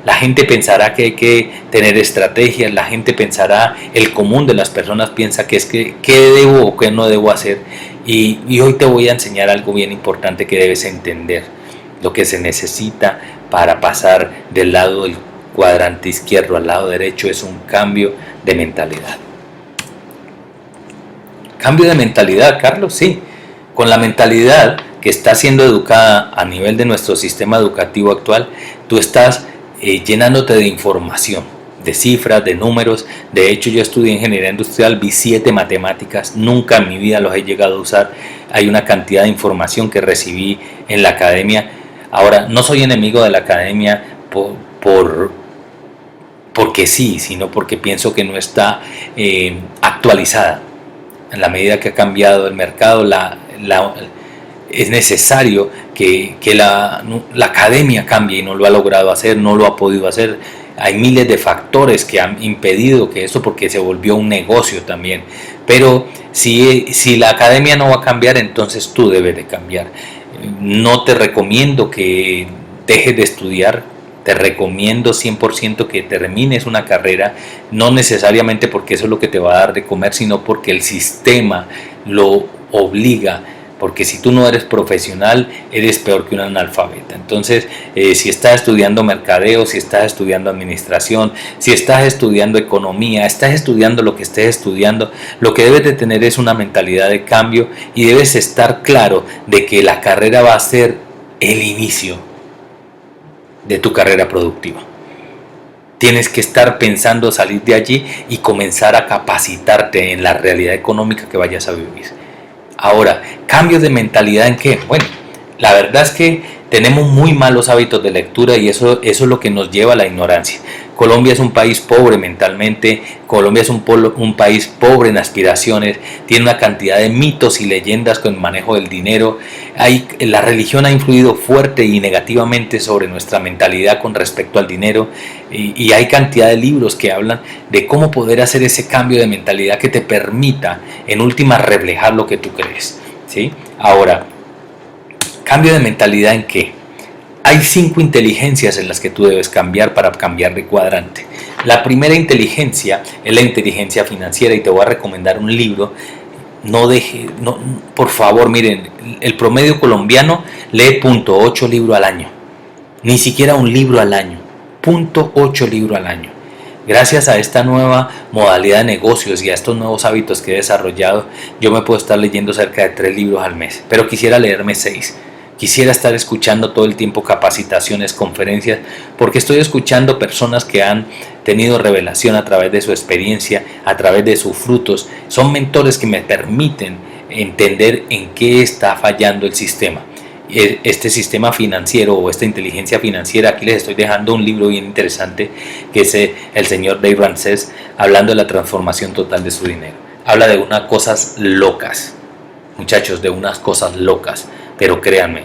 La gente pensará que hay que tener estrategias, la gente pensará, el común de las personas piensa que es que qué debo o qué no debo hacer. Y hoy te voy a enseñar algo bien importante que debes entender. Lo que se necesita para pasar del lado del cuadrante izquierdo al lado derecho es un cambio de mentalidad. Cambio de mentalidad, Carlos, sí. Con la mentalidad que está siendo educada a nivel de nuestro sistema educativo actual, tú estás llenándote de información, de cifras, de números. De hecho, yo estudié ingeniería industrial, vi 7 matemáticas, nunca en mi vida los he llegado a usar. Hay una cantidad de información que recibí en la academia. Ahora, no soy enemigo de la academia porque sí, sino porque pienso que no está actualizada. En la medida que ha cambiado el mercado, es necesario que la academia cambie, y no lo ha logrado hacer, no lo ha podido hacer. Hay miles de factores que han impedido que esto, porque se volvió un negocio también. Pero si la academia no va a cambiar, entonces tú debes de cambiar. No te recomiendo que dejes de estudiar, te recomiendo 100% que termines una carrera, no necesariamente porque eso es lo que te va a dar de comer, sino porque el sistema lo obliga. Porque si tú no eres profesional, eres peor que un analfabeta. Entonces, si estás estudiando mercadeo, si estás estudiando administración, si estás estudiando economía, estás estudiando lo que estés estudiando, lo que debes de tener es una mentalidad de cambio, y debes estar claro de que la carrera va a ser el inicio de tu carrera productiva. Tienes que estar pensando salir de allí y comenzar a capacitarte en la realidad económica que vayas a vivir. Ahora, ¿cambios de mentalidad en qué? Bueno, la verdad es que tenemos muy malos hábitos de lectura, y eso es lo que nos lleva a la ignorancia. Colombia es un país pobre mentalmente, Colombia es un país pobre en aspiraciones, tiene una cantidad de mitos y leyendas con el manejo del dinero. La religión ha influido fuerte y negativamente sobre nuestra mentalidad con respecto al dinero, y hay cantidad de libros que hablan de cómo poder hacer ese cambio de mentalidad que te permita en última reflejar lo que tú crees, ¿sí? Ahora, ¿cambio de mentalidad en qué? Hay 5 inteligencias en las que tú debes cambiar para cambiar de cuadrante. La primera inteligencia es la inteligencia financiera, y te voy a recomendar un libro. Por favor, miren, el promedio colombiano lee 0.8 libros al año. Ni siquiera un libro al año. 0.8 libros al año. Gracias a esta nueva modalidad de negocios y a estos nuevos hábitos que he desarrollado, yo me puedo estar leyendo cerca de 3 libros al mes, pero quisiera leerme 6. Quisiera estar escuchando todo el tiempo capacitaciones, conferencias, porque estoy escuchando personas que han tenido revelación a través de su experiencia, a través de sus frutos. Son mentores que me permiten entender en qué está fallando el sistema. Este sistema financiero o esta inteligencia financiera, aquí les estoy dejando un libro bien interesante que es el señor Dave Ramsey, hablando de la transformación total de su dinero. Habla de unas cosas locas, muchachos, de unas cosas locas. Pero créanme,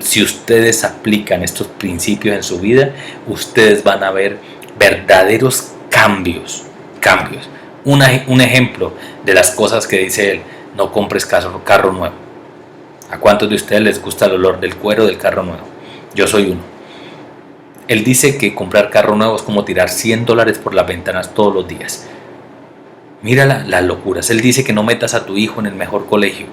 si ustedes aplican estos principios en su vida, ustedes van a ver verdaderos cambios. Un ejemplo de las cosas que dice él: no compres carro nuevo. ¿A cuántos de ustedes les gusta el olor del cuero del carro nuevo? Yo soy uno. Él dice que comprar carro nuevo es como tirar $100 por las ventanas todos los días. Mira las locuras. Él dice que no metas a tu hijo en el mejor colegio,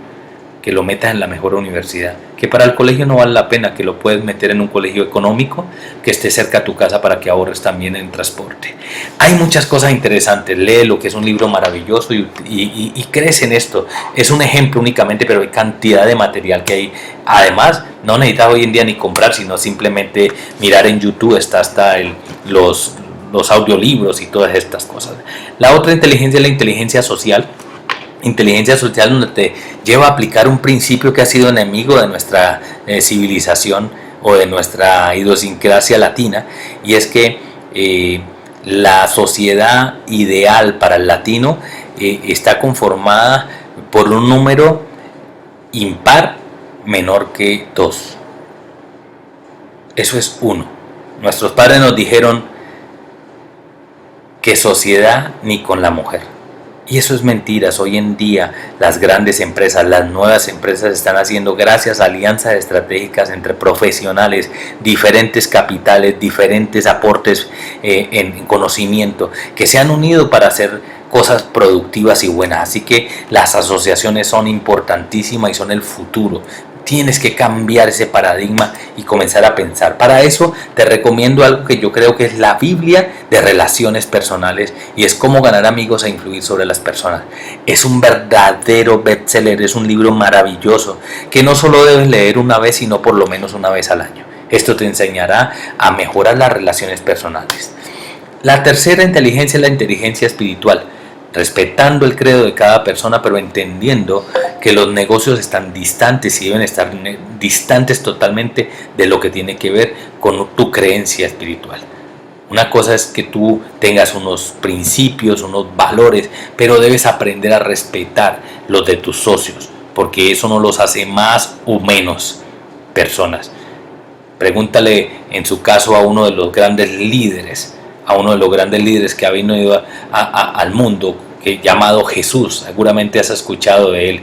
que lo metas en la mejor universidad, que para el colegio no vale la pena, que lo puedes meter en un colegio económico que esté cerca a tu casa para que ahorres también en transporte. Hay muchas cosas interesantes, léelo, que es un libro maravilloso y crece en esto. Es un ejemplo únicamente, pero hay cantidad de material que hay. Además, no necesitas hoy en día ni comprar, sino simplemente mirar en YouTube, está hasta los audiolibros y todas estas cosas. La otra inteligencia es la inteligencia social. Inteligencia social donde te lleva a aplicar un principio que ha sido enemigo de nuestra civilización o de nuestra idiosincrasia latina, y es que la sociedad ideal para el latino está conformada por un número impar menor que 2. Eso es 1. Nuestros padres nos dijeron que sociedad ni con la mujer. Y eso es mentiras. Hoy en día las grandes empresas, las nuevas empresas están haciendo, gracias a alianzas estratégicas entre profesionales, diferentes capitales, diferentes aportes en conocimiento, que se han unido para hacer cosas productivas y buenas. Así que las asociaciones son importantísimas y son el futuro. Tienes que cambiar ese paradigma y comenzar a pensar. Para eso te recomiendo algo que yo creo que es la Biblia de relaciones personales, y es cómo ganar amigos e influir sobre las personas. Es un verdadero bestseller, es un libro maravilloso que no solo debes leer una vez, sino por lo menos una vez al año. Esto te enseñará a mejorar las relaciones personales. La tercera inteligencia es la inteligencia espiritual, respetando el credo de cada persona, pero entendiendo que los negocios están distantes y deben estar distantes totalmente de lo que tiene que ver con tu creencia espiritual. Una cosa es que tú tengas unos principios, unos valores, pero debes aprender a respetar los de tus socios, porque eso no los hace más o menos personas. Pregúntale en su caso a uno de los grandes líderes, que ha venido al mundo, llamado Jesús. Seguramente has escuchado de él,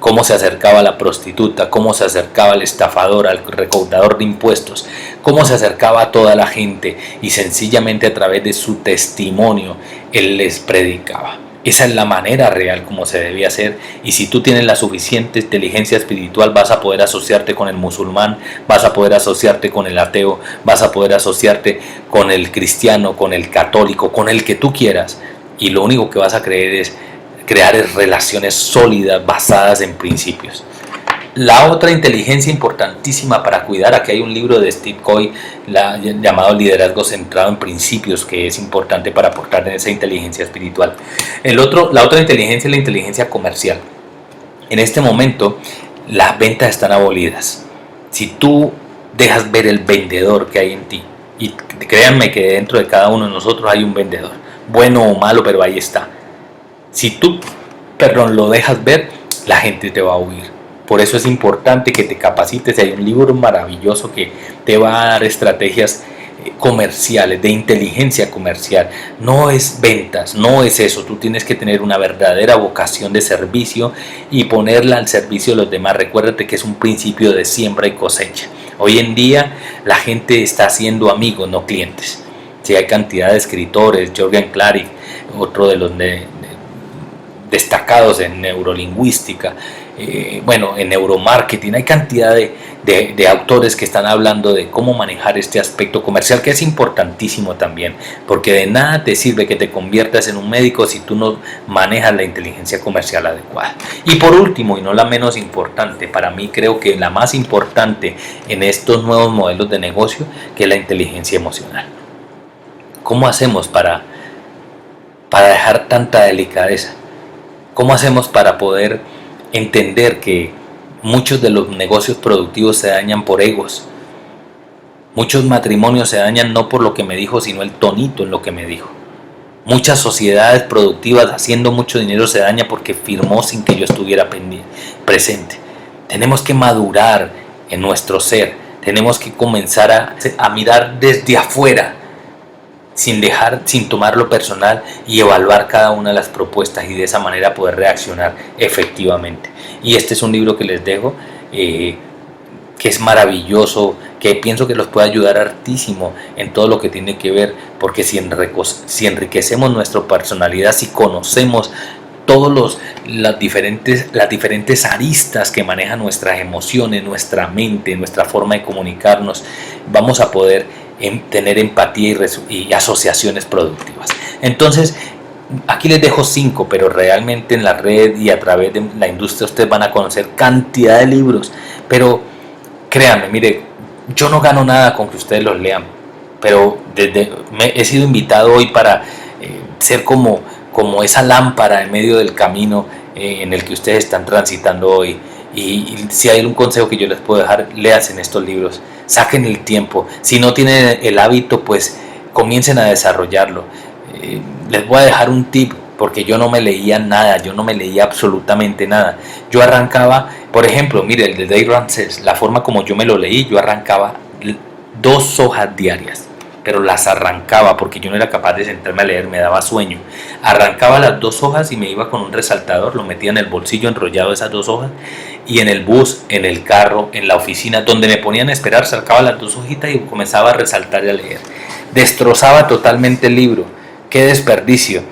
cómo se acercaba a la prostituta, cómo se acercaba al estafador, al recaudador de impuestos, cómo se acercaba a toda la gente, y sencillamente a través de su testimonio él les predicaba. Esa es la manera real como se debía hacer, y si tú tienes la suficiente inteligencia espiritual, vas a poder asociarte con el musulmán, vas a poder asociarte con el ateo, vas a poder asociarte con el cristiano, con el católico, con el que tú quieras, y lo único que vas a crear es relaciones sólidas basadas en principios. La otra inteligencia importantísima para cuidar, aquí hay un libro de Steve Covey llamado Liderazgo centrado en principios, que es importante para aportar en esa inteligencia espiritual. La otra inteligencia es la inteligencia comercial. En este momento las ventas están abolidas. Si tú dejas ver el vendedor que hay en ti, y créanme que dentro de cada uno de nosotros hay un vendedor, bueno o malo, pero ahí está. Si tú, lo dejas ver, la gente te va a huir. Por eso es importante que te capacites. Hay un libro maravilloso que te va a dar estrategias comerciales, de inteligencia comercial. No es ventas, no es eso. Tú tienes que tener una verdadera vocación de servicio y ponerla al servicio de los demás. Recuérdate que es un principio de siembra y cosecha. Hoy en día la gente está haciendo amigos, no clientes. Sí, hay cantidad de escritores, Jürgen Klarik, otro de los destacados en neurolingüística, bueno, en neuromarketing hay cantidad de autores que están hablando de cómo manejar este aspecto comercial, que es importantísimo también, porque de nada te sirve que te conviertas en un médico si tú no manejas la inteligencia comercial adecuada. Y por último, y no la menos importante, para mí creo que la más importante en estos nuevos modelos de negocio, que es la inteligencia emocional. ¿Cómo hacemos para dejar tanta delicadeza? ¿Cómo hacemos para poder entender que muchos de los negocios productivos se dañan por egos? Muchos matrimonios se dañan no por lo que me dijo, sino el tonito en lo que me dijo. Muchas sociedades productivas haciendo mucho dinero se dañan porque firmó sin que yo estuviera presente. Tenemos que madurar en nuestro ser. Tenemos que comenzar a mirar desde afuera, sin tomarlo personal, y evaluar cada una de las propuestas y de esa manera poder reaccionar efectivamente. Y este es un libro que les dejo, que es maravilloso, que pienso que los puede ayudar hartísimo en todo lo que tiene que ver, porque si enriquecemos nuestra personalidad, si conocemos todas las diferentes aristas que manejan nuestras emociones, nuestra mente, nuestra forma de comunicarnos, vamos a poder tener empatía y asociaciones productivas. Entonces, aquí les dejo 5, pero realmente en la red y a través de la industria ustedes van a conocer cantidad de libros, pero créanme, mire, yo no gano nada con que ustedes los lean, pero he sido invitado hoy para ser como esa lámpara en medio del camino en el que ustedes están transitando hoy. Y si hay un consejo que yo les puedo dejar, léanse estos libros, saquen el tiempo. Si no tienen el hábito, pues comiencen a desarrollarlo. Les voy a dejar un tip, porque yo no me leía nada, yo no me leía absolutamente nada. Yo arrancaba, por ejemplo, mire, el de Dave Ramsey, la forma como yo me lo leí, yo arrancaba 2 hojas diarias, pero las arrancaba porque yo no era capaz de sentarme a leer, me daba sueño. Arrancaba las 2 hojas y me iba con un resaltador, lo metía en el bolsillo enrollado esas 2 hojas, y en el bus, en el carro, en la oficina, donde me ponían a esperar, sacaba las 2 hojitas y comenzaba a resaltar y a leer. Destrozaba totalmente el libro, qué desperdicio,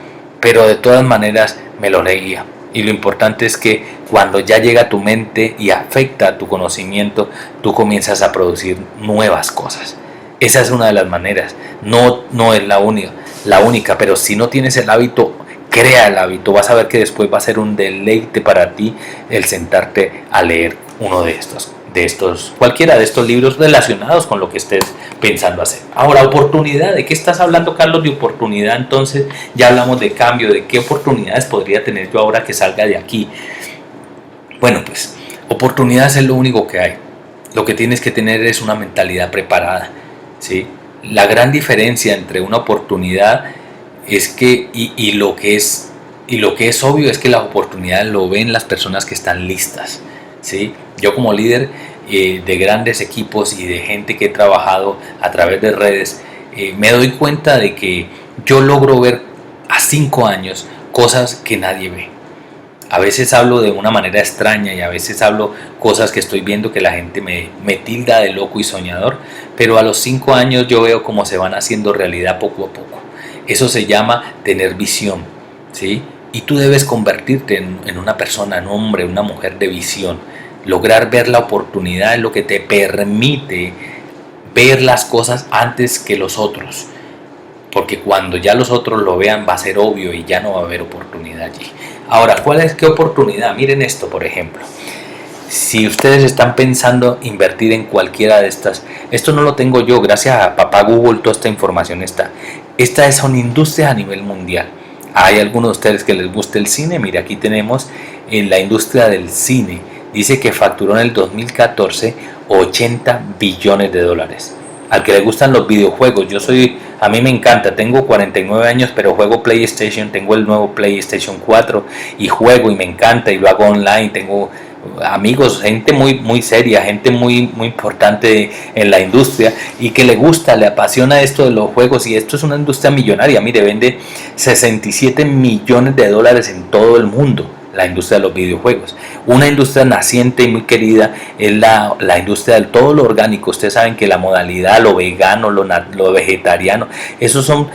pero de todas maneras me lo leía. Y lo importante es que cuando ya llega a tu mente y afecta a tu conocimiento, tú comienzas a producir nuevas cosas. Esa es una de las maneras, no es la única, pero si no tienes el hábito, crea el hábito. Vas a ver que después va a ser un deleite para ti el sentarte a leer uno de estos, cualquiera de estos libros relacionados con lo que estés pensando hacer. Ahora, oportunidad. ¿De qué estás hablando, Carlos? De oportunidad. Entonces ya hablamos de cambio, de qué oportunidades podría tener yo ahora que salga de aquí. Bueno, pues oportunidades es lo único que hay. Lo que tienes que tener es una mentalidad preparada, ¿sí? La gran diferencia entre una oportunidad es que y lo que es obvio es que las oportunidades lo ven las personas que están listas, ¿sí? Yo como líder de grandes equipos y de gente que he trabajado a través de redes, me doy cuenta de que yo logro ver a 5 años cosas que nadie ve. A veces hablo de una manera extraña y a veces hablo cosas que estoy viendo que la gente me tilda de loco y soñador, pero a los 5 años yo veo cómo se van haciendo realidad poco a poco. Eso se llama tener visión, ¿sí? Y tú debes convertirte en una persona, un hombre, una mujer de visión. Lograr ver la oportunidad es lo que te permite ver las cosas antes que los otros. Porque cuando ya los otros lo vean va a ser obvio y ya no va a haber oportunidad allí. Ahora, ¿qué oportunidad? Miren esto, por ejemplo. Si ustedes están pensando invertir en cualquiera de estas, esto no lo tengo yo, gracias a papá Google toda esta información está. Estas son industrias a nivel mundial. Hay algunos de ustedes que les gusta el cine. Mira, aquí tenemos en la industria del cine. Dice que facturó en el 2014 $80 billones. Al que le gustan los videojuegos, a mí me encanta, tengo 49 años, pero juego PlayStation, tengo el nuevo PlayStation 4 y juego y me encanta y lo hago online, tengo amigos, gente muy seria, gente muy importante en la industria y que le gusta, le apasiona esto de los juegos, y esto es una industria millonaria. Mire, vende $67 millones en todo el mundo. La industria de los videojuegos, una industria naciente y muy querida, es la industria del todo lo orgánico. Ustedes saben que la modalidad, lo vegano, lo vegetariano, esos son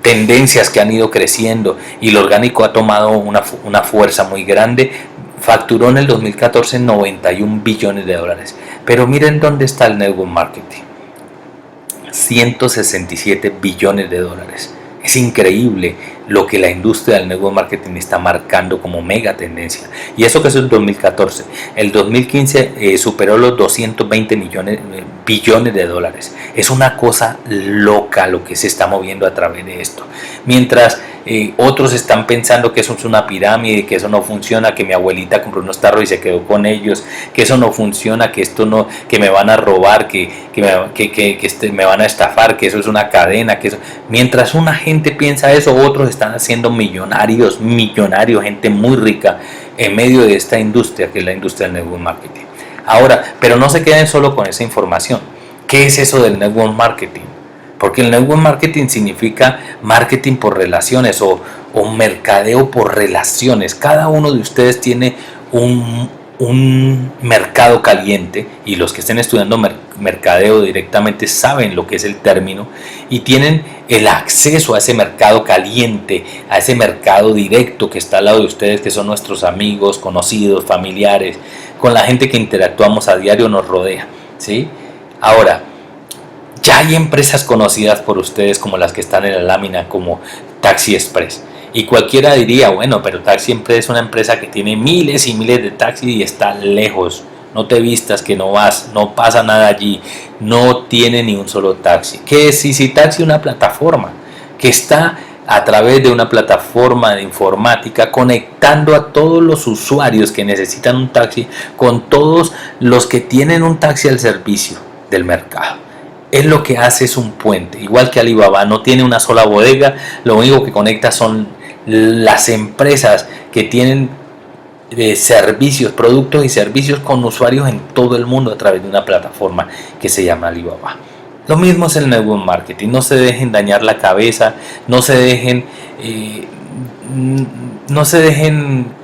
tendencias que han ido creciendo, y lo orgánico ha tomado una fuerza muy grande facturó en el 2014 91 billones de dólares. Pero miren dónde está el network marketing. 167 billones de dólares. Es increíble lo que la industria del network marketing está marcando como mega tendencia. Y eso que es el 2014. El 2015 superó los 220 billones de dólares. Es una cosa loca lo que se está moviendo a través de esto. Mientras otros están pensando que eso es una pirámide, que eso no funciona, que mi abuelita compró unos tarros y se quedó con ellos, que eso no funciona, que esto no, que me van a robar, que me van a estafar, que eso es una cadena, que eso. Mientras una gente piensa eso, otros están haciendo millonarios, gente muy rica en medio de esta industria que es la industria del network marketing. Ahora, pero no se queden solo con esa información. ¿Qué es eso del network marketing? Porque el network marketing significa marketing por relaciones o mercadeo por relaciones. Cada uno de ustedes tiene un mercado caliente, y los que estén estudiando mercadeo directamente saben lo que es el término y tienen el acceso a ese mercado caliente, a ese mercado directo que está al lado de ustedes, que son nuestros amigos, conocidos, familiares, con la gente que interactuamos a diario, nos rodea, ¿sí? Ahora, ya hay empresas conocidas por ustedes como las que están en la lámina, como Taxi Express. Y cualquiera diría, bueno, pero Taxi Express es una empresa que tiene miles y miles de taxis y está lejos. No te vistas que no vas, no pasa nada allí, no tiene ni un solo taxi. ¿Qué es Easy Taxi? Una plataforma que está a través de una plataforma de informática conectando a todos los usuarios que necesitan un taxi con todos los que tienen un taxi al servicio del mercado. Es lo que hace, es un puente, igual que Alibaba, no tiene una sola bodega, lo único que conecta son las empresas que tienen servicios, productos y servicios con usuarios en todo el mundo a través de una plataforma que se llama Alibaba. Lo mismo es el network marketing. No se dejen dañar la cabeza, no se dejen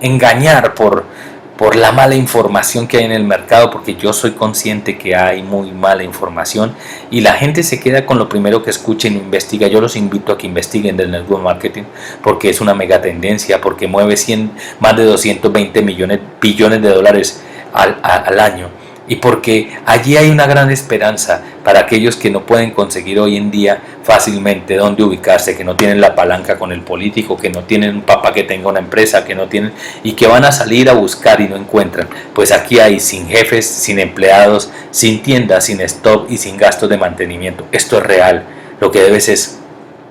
engañar por la mala información que hay en el mercado, porque yo soy consciente que hay muy mala información y la gente se queda con lo primero que escucha y no investiga. Yo los invito a que investiguen del network marketing, porque es una mega tendencia, porque mueve más de 220 billones de dólares al año, y porque allí hay una gran esperanza para aquellos que no pueden conseguir hoy en día fácilmente dónde ubicarse, que no tienen la palanca con el político, que no tienen un papá que tenga una empresa, que no tienen, y que van a salir a buscar y no encuentran. Pues aquí hay, sin jefes, sin empleados, sin tiendas, sin stock y sin gastos de mantenimiento. Esto es real. Lo que debes es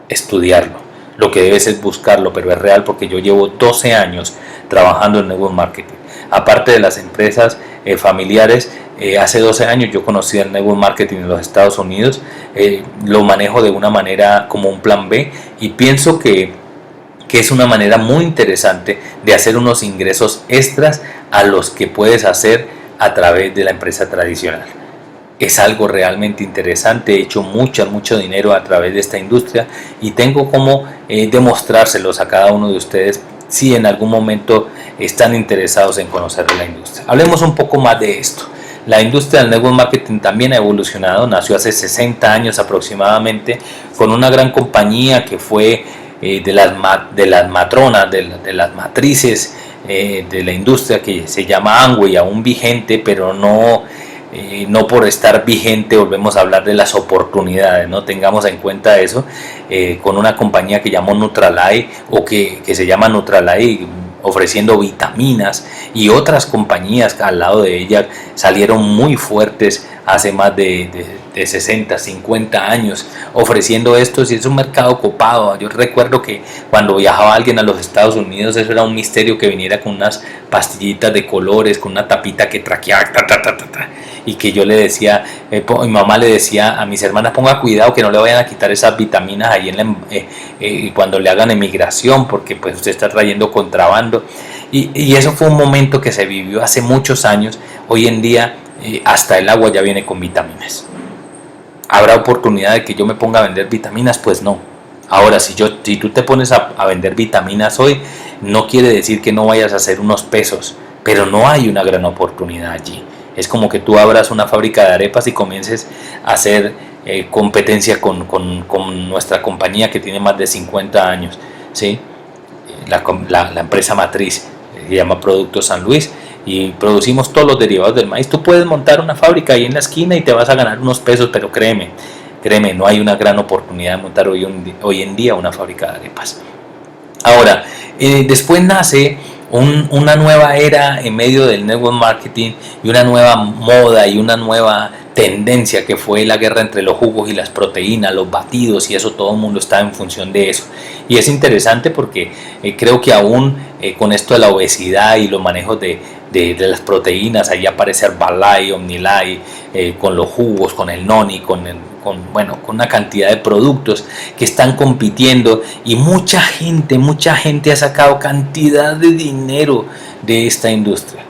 estudiarlo, lo que debes es buscarlo, pero es real, porque yo llevo 12 años trabajando en network marketing. Aparte de las empresas familiares, hace 12 años yo conocí el network marketing en los Estados Unidos. Lo manejo de una manera como un plan B, y pienso que es una manera muy interesante de hacer unos ingresos extras a los que puedes hacer a través de la empresa tradicional. Es algo realmente interesante. He hecho mucho dinero a través de esta industria y tengo como demostrárselos a cada uno de ustedes si en algún momento están interesados en conocer la industria. Hablemos un poco más de esto. La industria del network marketing también ha evolucionado. Nació hace 60 años aproximadamente con una gran compañía que fue de las matronas, de las matrices de la industria, que se llama Amway, aún vigente, pero no por estar vigente volvemos a hablar de las oportunidades, no tengamos en cuenta eso, con una compañía que llamó Nutralite, o que se llama Nutralite, ofreciendo vitaminas, y otras compañías al lado de ella salieron muy fuertes hace más de 60, 50 años ofreciendo esto, y es un mercado copado. Yo recuerdo que cuando viajaba alguien a los Estados Unidos, eso era un misterio, que viniera con unas pastillitas de colores, con una tapita que traqueaba, y que yo le decía, mi mamá le decía a mis hermanas, ponga cuidado que no le vayan a quitar esas vitaminas ahí cuando le hagan emigración, porque pues usted está trayendo contrabando. Y eso fue un momento que se vivió hace muchos años. Hoy en día hasta el agua ya viene con vitaminas. ¿Habrá oportunidad de que yo me ponga a vender vitaminas? Pues no. Ahora, si tú te pones a vender vitaminas hoy, no quiere decir que no vayas a hacer unos pesos, pero no hay una gran oportunidad allí. Es como que tú abras una fábrica de arepas y comiences a hacer competencia con nuestra compañía, que tiene más de 50 años, ¿sí? La empresa matriz. se llama Productos San Luis, y producimos todos los derivados del maíz. Tú puedes montar una fábrica ahí en la esquina y te vas a ganar unos pesos, pero créeme, no hay una gran oportunidad de montar hoy en día una fábrica de arepas. Ahora, después nace una nueva era en medio del network marketing, y una nueva moda y una nueva tendencia, que fue la guerra entre los jugos y las proteínas, los batidos, y eso todo el mundo está en función de eso. Y es interesante porque creo que aún con esto de la obesidad y los manejos de las proteínas, ahí aparece Herbalife, OmniLife, con los jugos, con el Noni, con una cantidad de productos que están compitiendo, y mucha gente ha sacado cantidad de dinero de esta industria.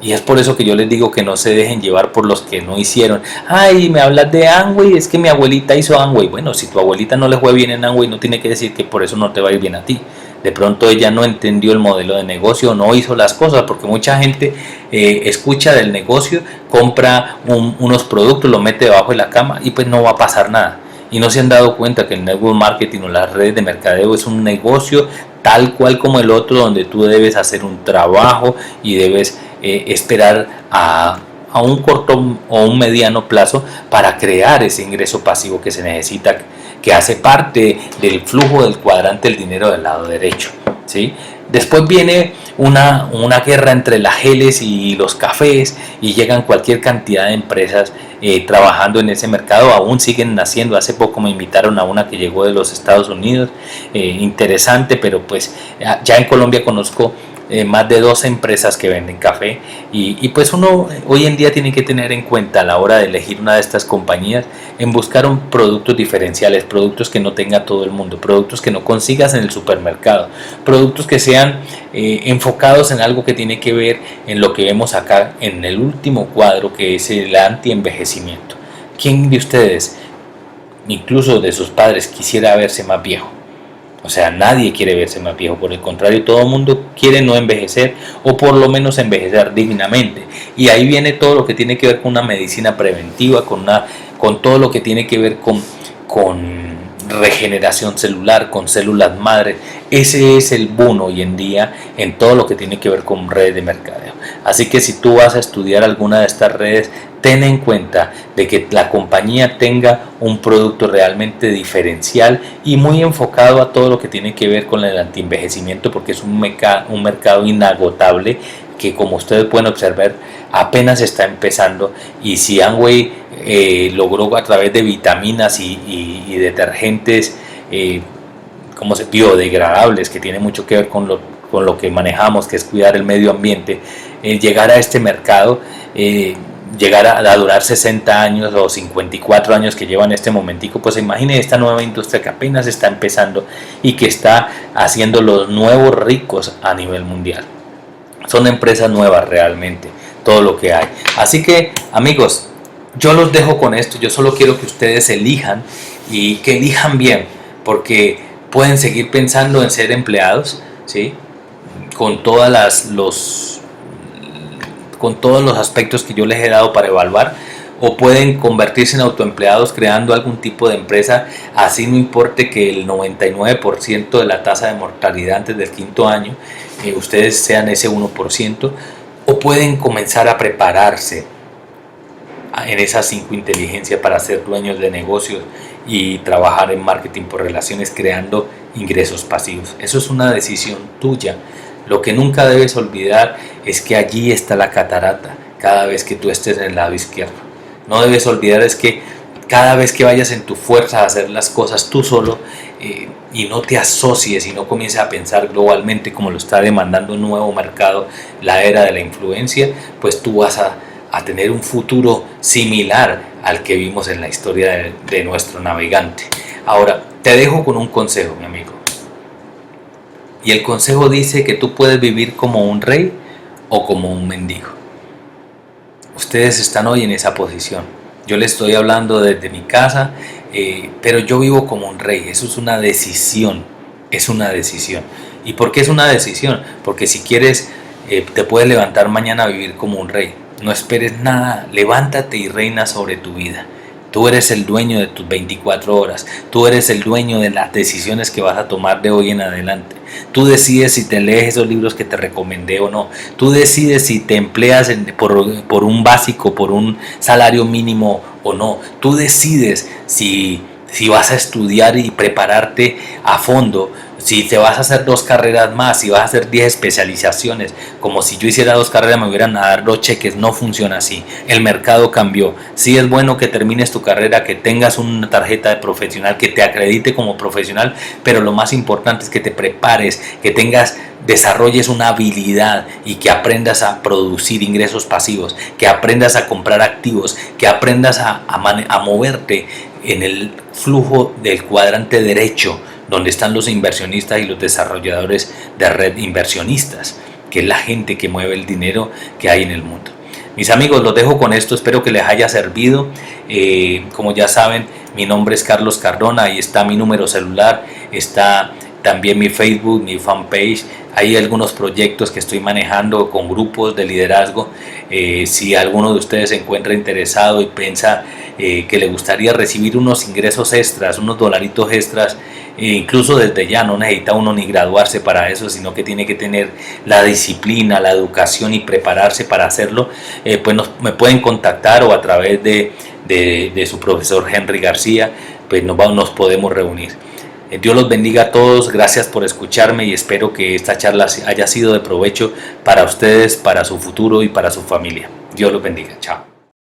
Y es por eso que yo les digo que no se dejen llevar por los que no hicieron. Ay, me hablas de Amway, es que mi abuelita hizo Amway. Bueno, si tu abuelita no le fue bien en Amway, no tiene que decir que por eso no te va a ir bien a ti. De pronto ella no entendió el modelo de negocio, no hizo las cosas, porque mucha gente escucha del negocio, compra unos productos, los mete debajo de la cama y pues no va a pasar nada. Y no se han dado cuenta que el network marketing o las redes de mercadeo es un negocio tal cual como el otro, donde tú debes hacer un trabajo y debes esperar a un corto o un mediano plazo para crear ese ingreso pasivo que se necesita, que hace parte del flujo del cuadrante del dinero del lado derecho, ¿sí? Después viene una guerra entre las geles y los cafés, y llegan cualquier cantidad de empresas trabajando en ese mercado. Aún siguen naciendo. Hace poco me invitaron a una que llegó de los Estados Unidos, interesante, pero pues ya en Colombia conozco más de 12 empresas que venden café, y pues uno hoy en día tiene que tener en cuenta a la hora de elegir una de estas compañías, en buscar productos diferenciales, productos que no tenga todo el mundo, productos que no consigas en el supermercado, productos que sean enfocados en algo que tiene que ver en lo que vemos acá en el último cuadro, que es el anti-envejecimiento. ¿Quién de ustedes, incluso de sus padres, quisiera verse más viejo? O sea, nadie quiere verse más viejo, por el contrario, todo el mundo quiere no envejecer, o por lo menos envejecer dignamente. Y ahí viene todo lo que tiene que ver con una medicina preventiva, con todo lo que tiene que ver con regeneración celular, con células madre. Ese es el boom hoy en día en todo lo que tiene que ver con redes de mercadeo. Así que si tú vas a estudiar alguna de estas redes, ten en cuenta de que la compañía tenga un producto realmente diferencial y muy enfocado a todo lo que tiene que ver con el antienvejecimiento, porque es un mercado inagotable que, como ustedes pueden observar, apenas está empezando. Y si Amway logró, a través de vitaminas y detergentes biodegradables, que tiene mucho que ver con lo que manejamos, que es cuidar el medio ambiente, llegar a este mercado, llegar a durar 60 años o 54 años que lleva en este momentico, pues imagine esta nueva industria que apenas está empezando y que está haciendo los nuevos ricos a nivel mundial. Son empresas nuevas realmente, todo lo que hay. Así que, amigos, yo los dejo con esto. Yo solo quiero que ustedes elijan, y que elijan bien, porque pueden seguir pensando en ser empleados, ¿sí? Con todos los aspectos que yo les he dado para evaluar, o pueden convertirse en autoempleados creando algún tipo de empresa, así no importe que el 99% de la tasa de mortalidad antes del quinto año ustedes sean ese 1%, o pueden comenzar a prepararse en esas 5 inteligencias para ser dueños de negocios y trabajar en marketing por relaciones, creando ingresos pasivos. Eso es una decisión tuya. Lo que nunca debes olvidar es que allí está la catarata cada vez que tú estés en el lado izquierdo. No debes olvidar es que cada vez que vayas en tu fuerza a hacer las cosas tú solo, y no te asocies y no comiences a pensar globalmente como lo está demandando un nuevo mercado, la era de la influencia, pues tú vas a tener un futuro similar al que vimos en la historia de nuestro navegante. Ahora, te dejo con un consejo, mi amigo. Y el consejo dice que tú puedes vivir como un rey o como un mendigo. Ustedes están hoy en esa posición. Yo les estoy hablando desde mi casa, pero yo vivo como un rey. Eso es una decisión. Es una decisión. ¿Y por qué es una decisión? Porque si quieres, te puedes levantar mañana a vivir como un rey. No esperes nada. Levántate y reina sobre tu vida. Tú eres el dueño de tus 24 horas. Tú eres el dueño de las decisiones que vas a tomar de hoy en adelante. Tú decides si te lees esos libros que te recomendé o no. Tú decides si te empleas por un básico, por un salario mínimo o no. Tú decides si vas a estudiar y prepararte a fondo, si te vas a hacer 2 carreras más, si vas a hacer 10 especializaciones, como si yo hiciera 2 carreras me hubieran a dar 2 cheques. No funciona así. El mercado cambió. Sí es bueno que termines tu carrera, que tengas una tarjeta de profesional, que te acredite como profesional, pero lo más importante es que te prepares, que desarrolles una habilidad y que aprendas a producir ingresos pasivos, que aprendas a comprar activos, que aprendas a moverte en el flujo del cuadrante derecho, donde están los inversionistas y los desarrolladores de red inversionistas, que es la gente que mueve el dinero que hay en el mundo. Mis amigos, los dejo con esto, espero que les haya servido. Como ya saben, mi nombre es Carlos Cardona, ahí está mi número celular, está también mi Facebook, mi fanpage. Hay algunos proyectos que estoy manejando con grupos de liderazgo. Si alguno de ustedes se encuentra interesado y piensa que le gustaría recibir unos ingresos extras, unos dolaritos extras, incluso desde ya, no necesita uno ni graduarse para eso, sino que tiene que tener la disciplina, la educación y prepararse para hacerlo, pues me pueden contactar, o a través de su profesor Henry García, pues nos podemos reunir. Dios los bendiga a todos, gracias por escucharme y espero que esta charla haya sido de provecho para ustedes, para su futuro y para su familia. Dios los bendiga, chao.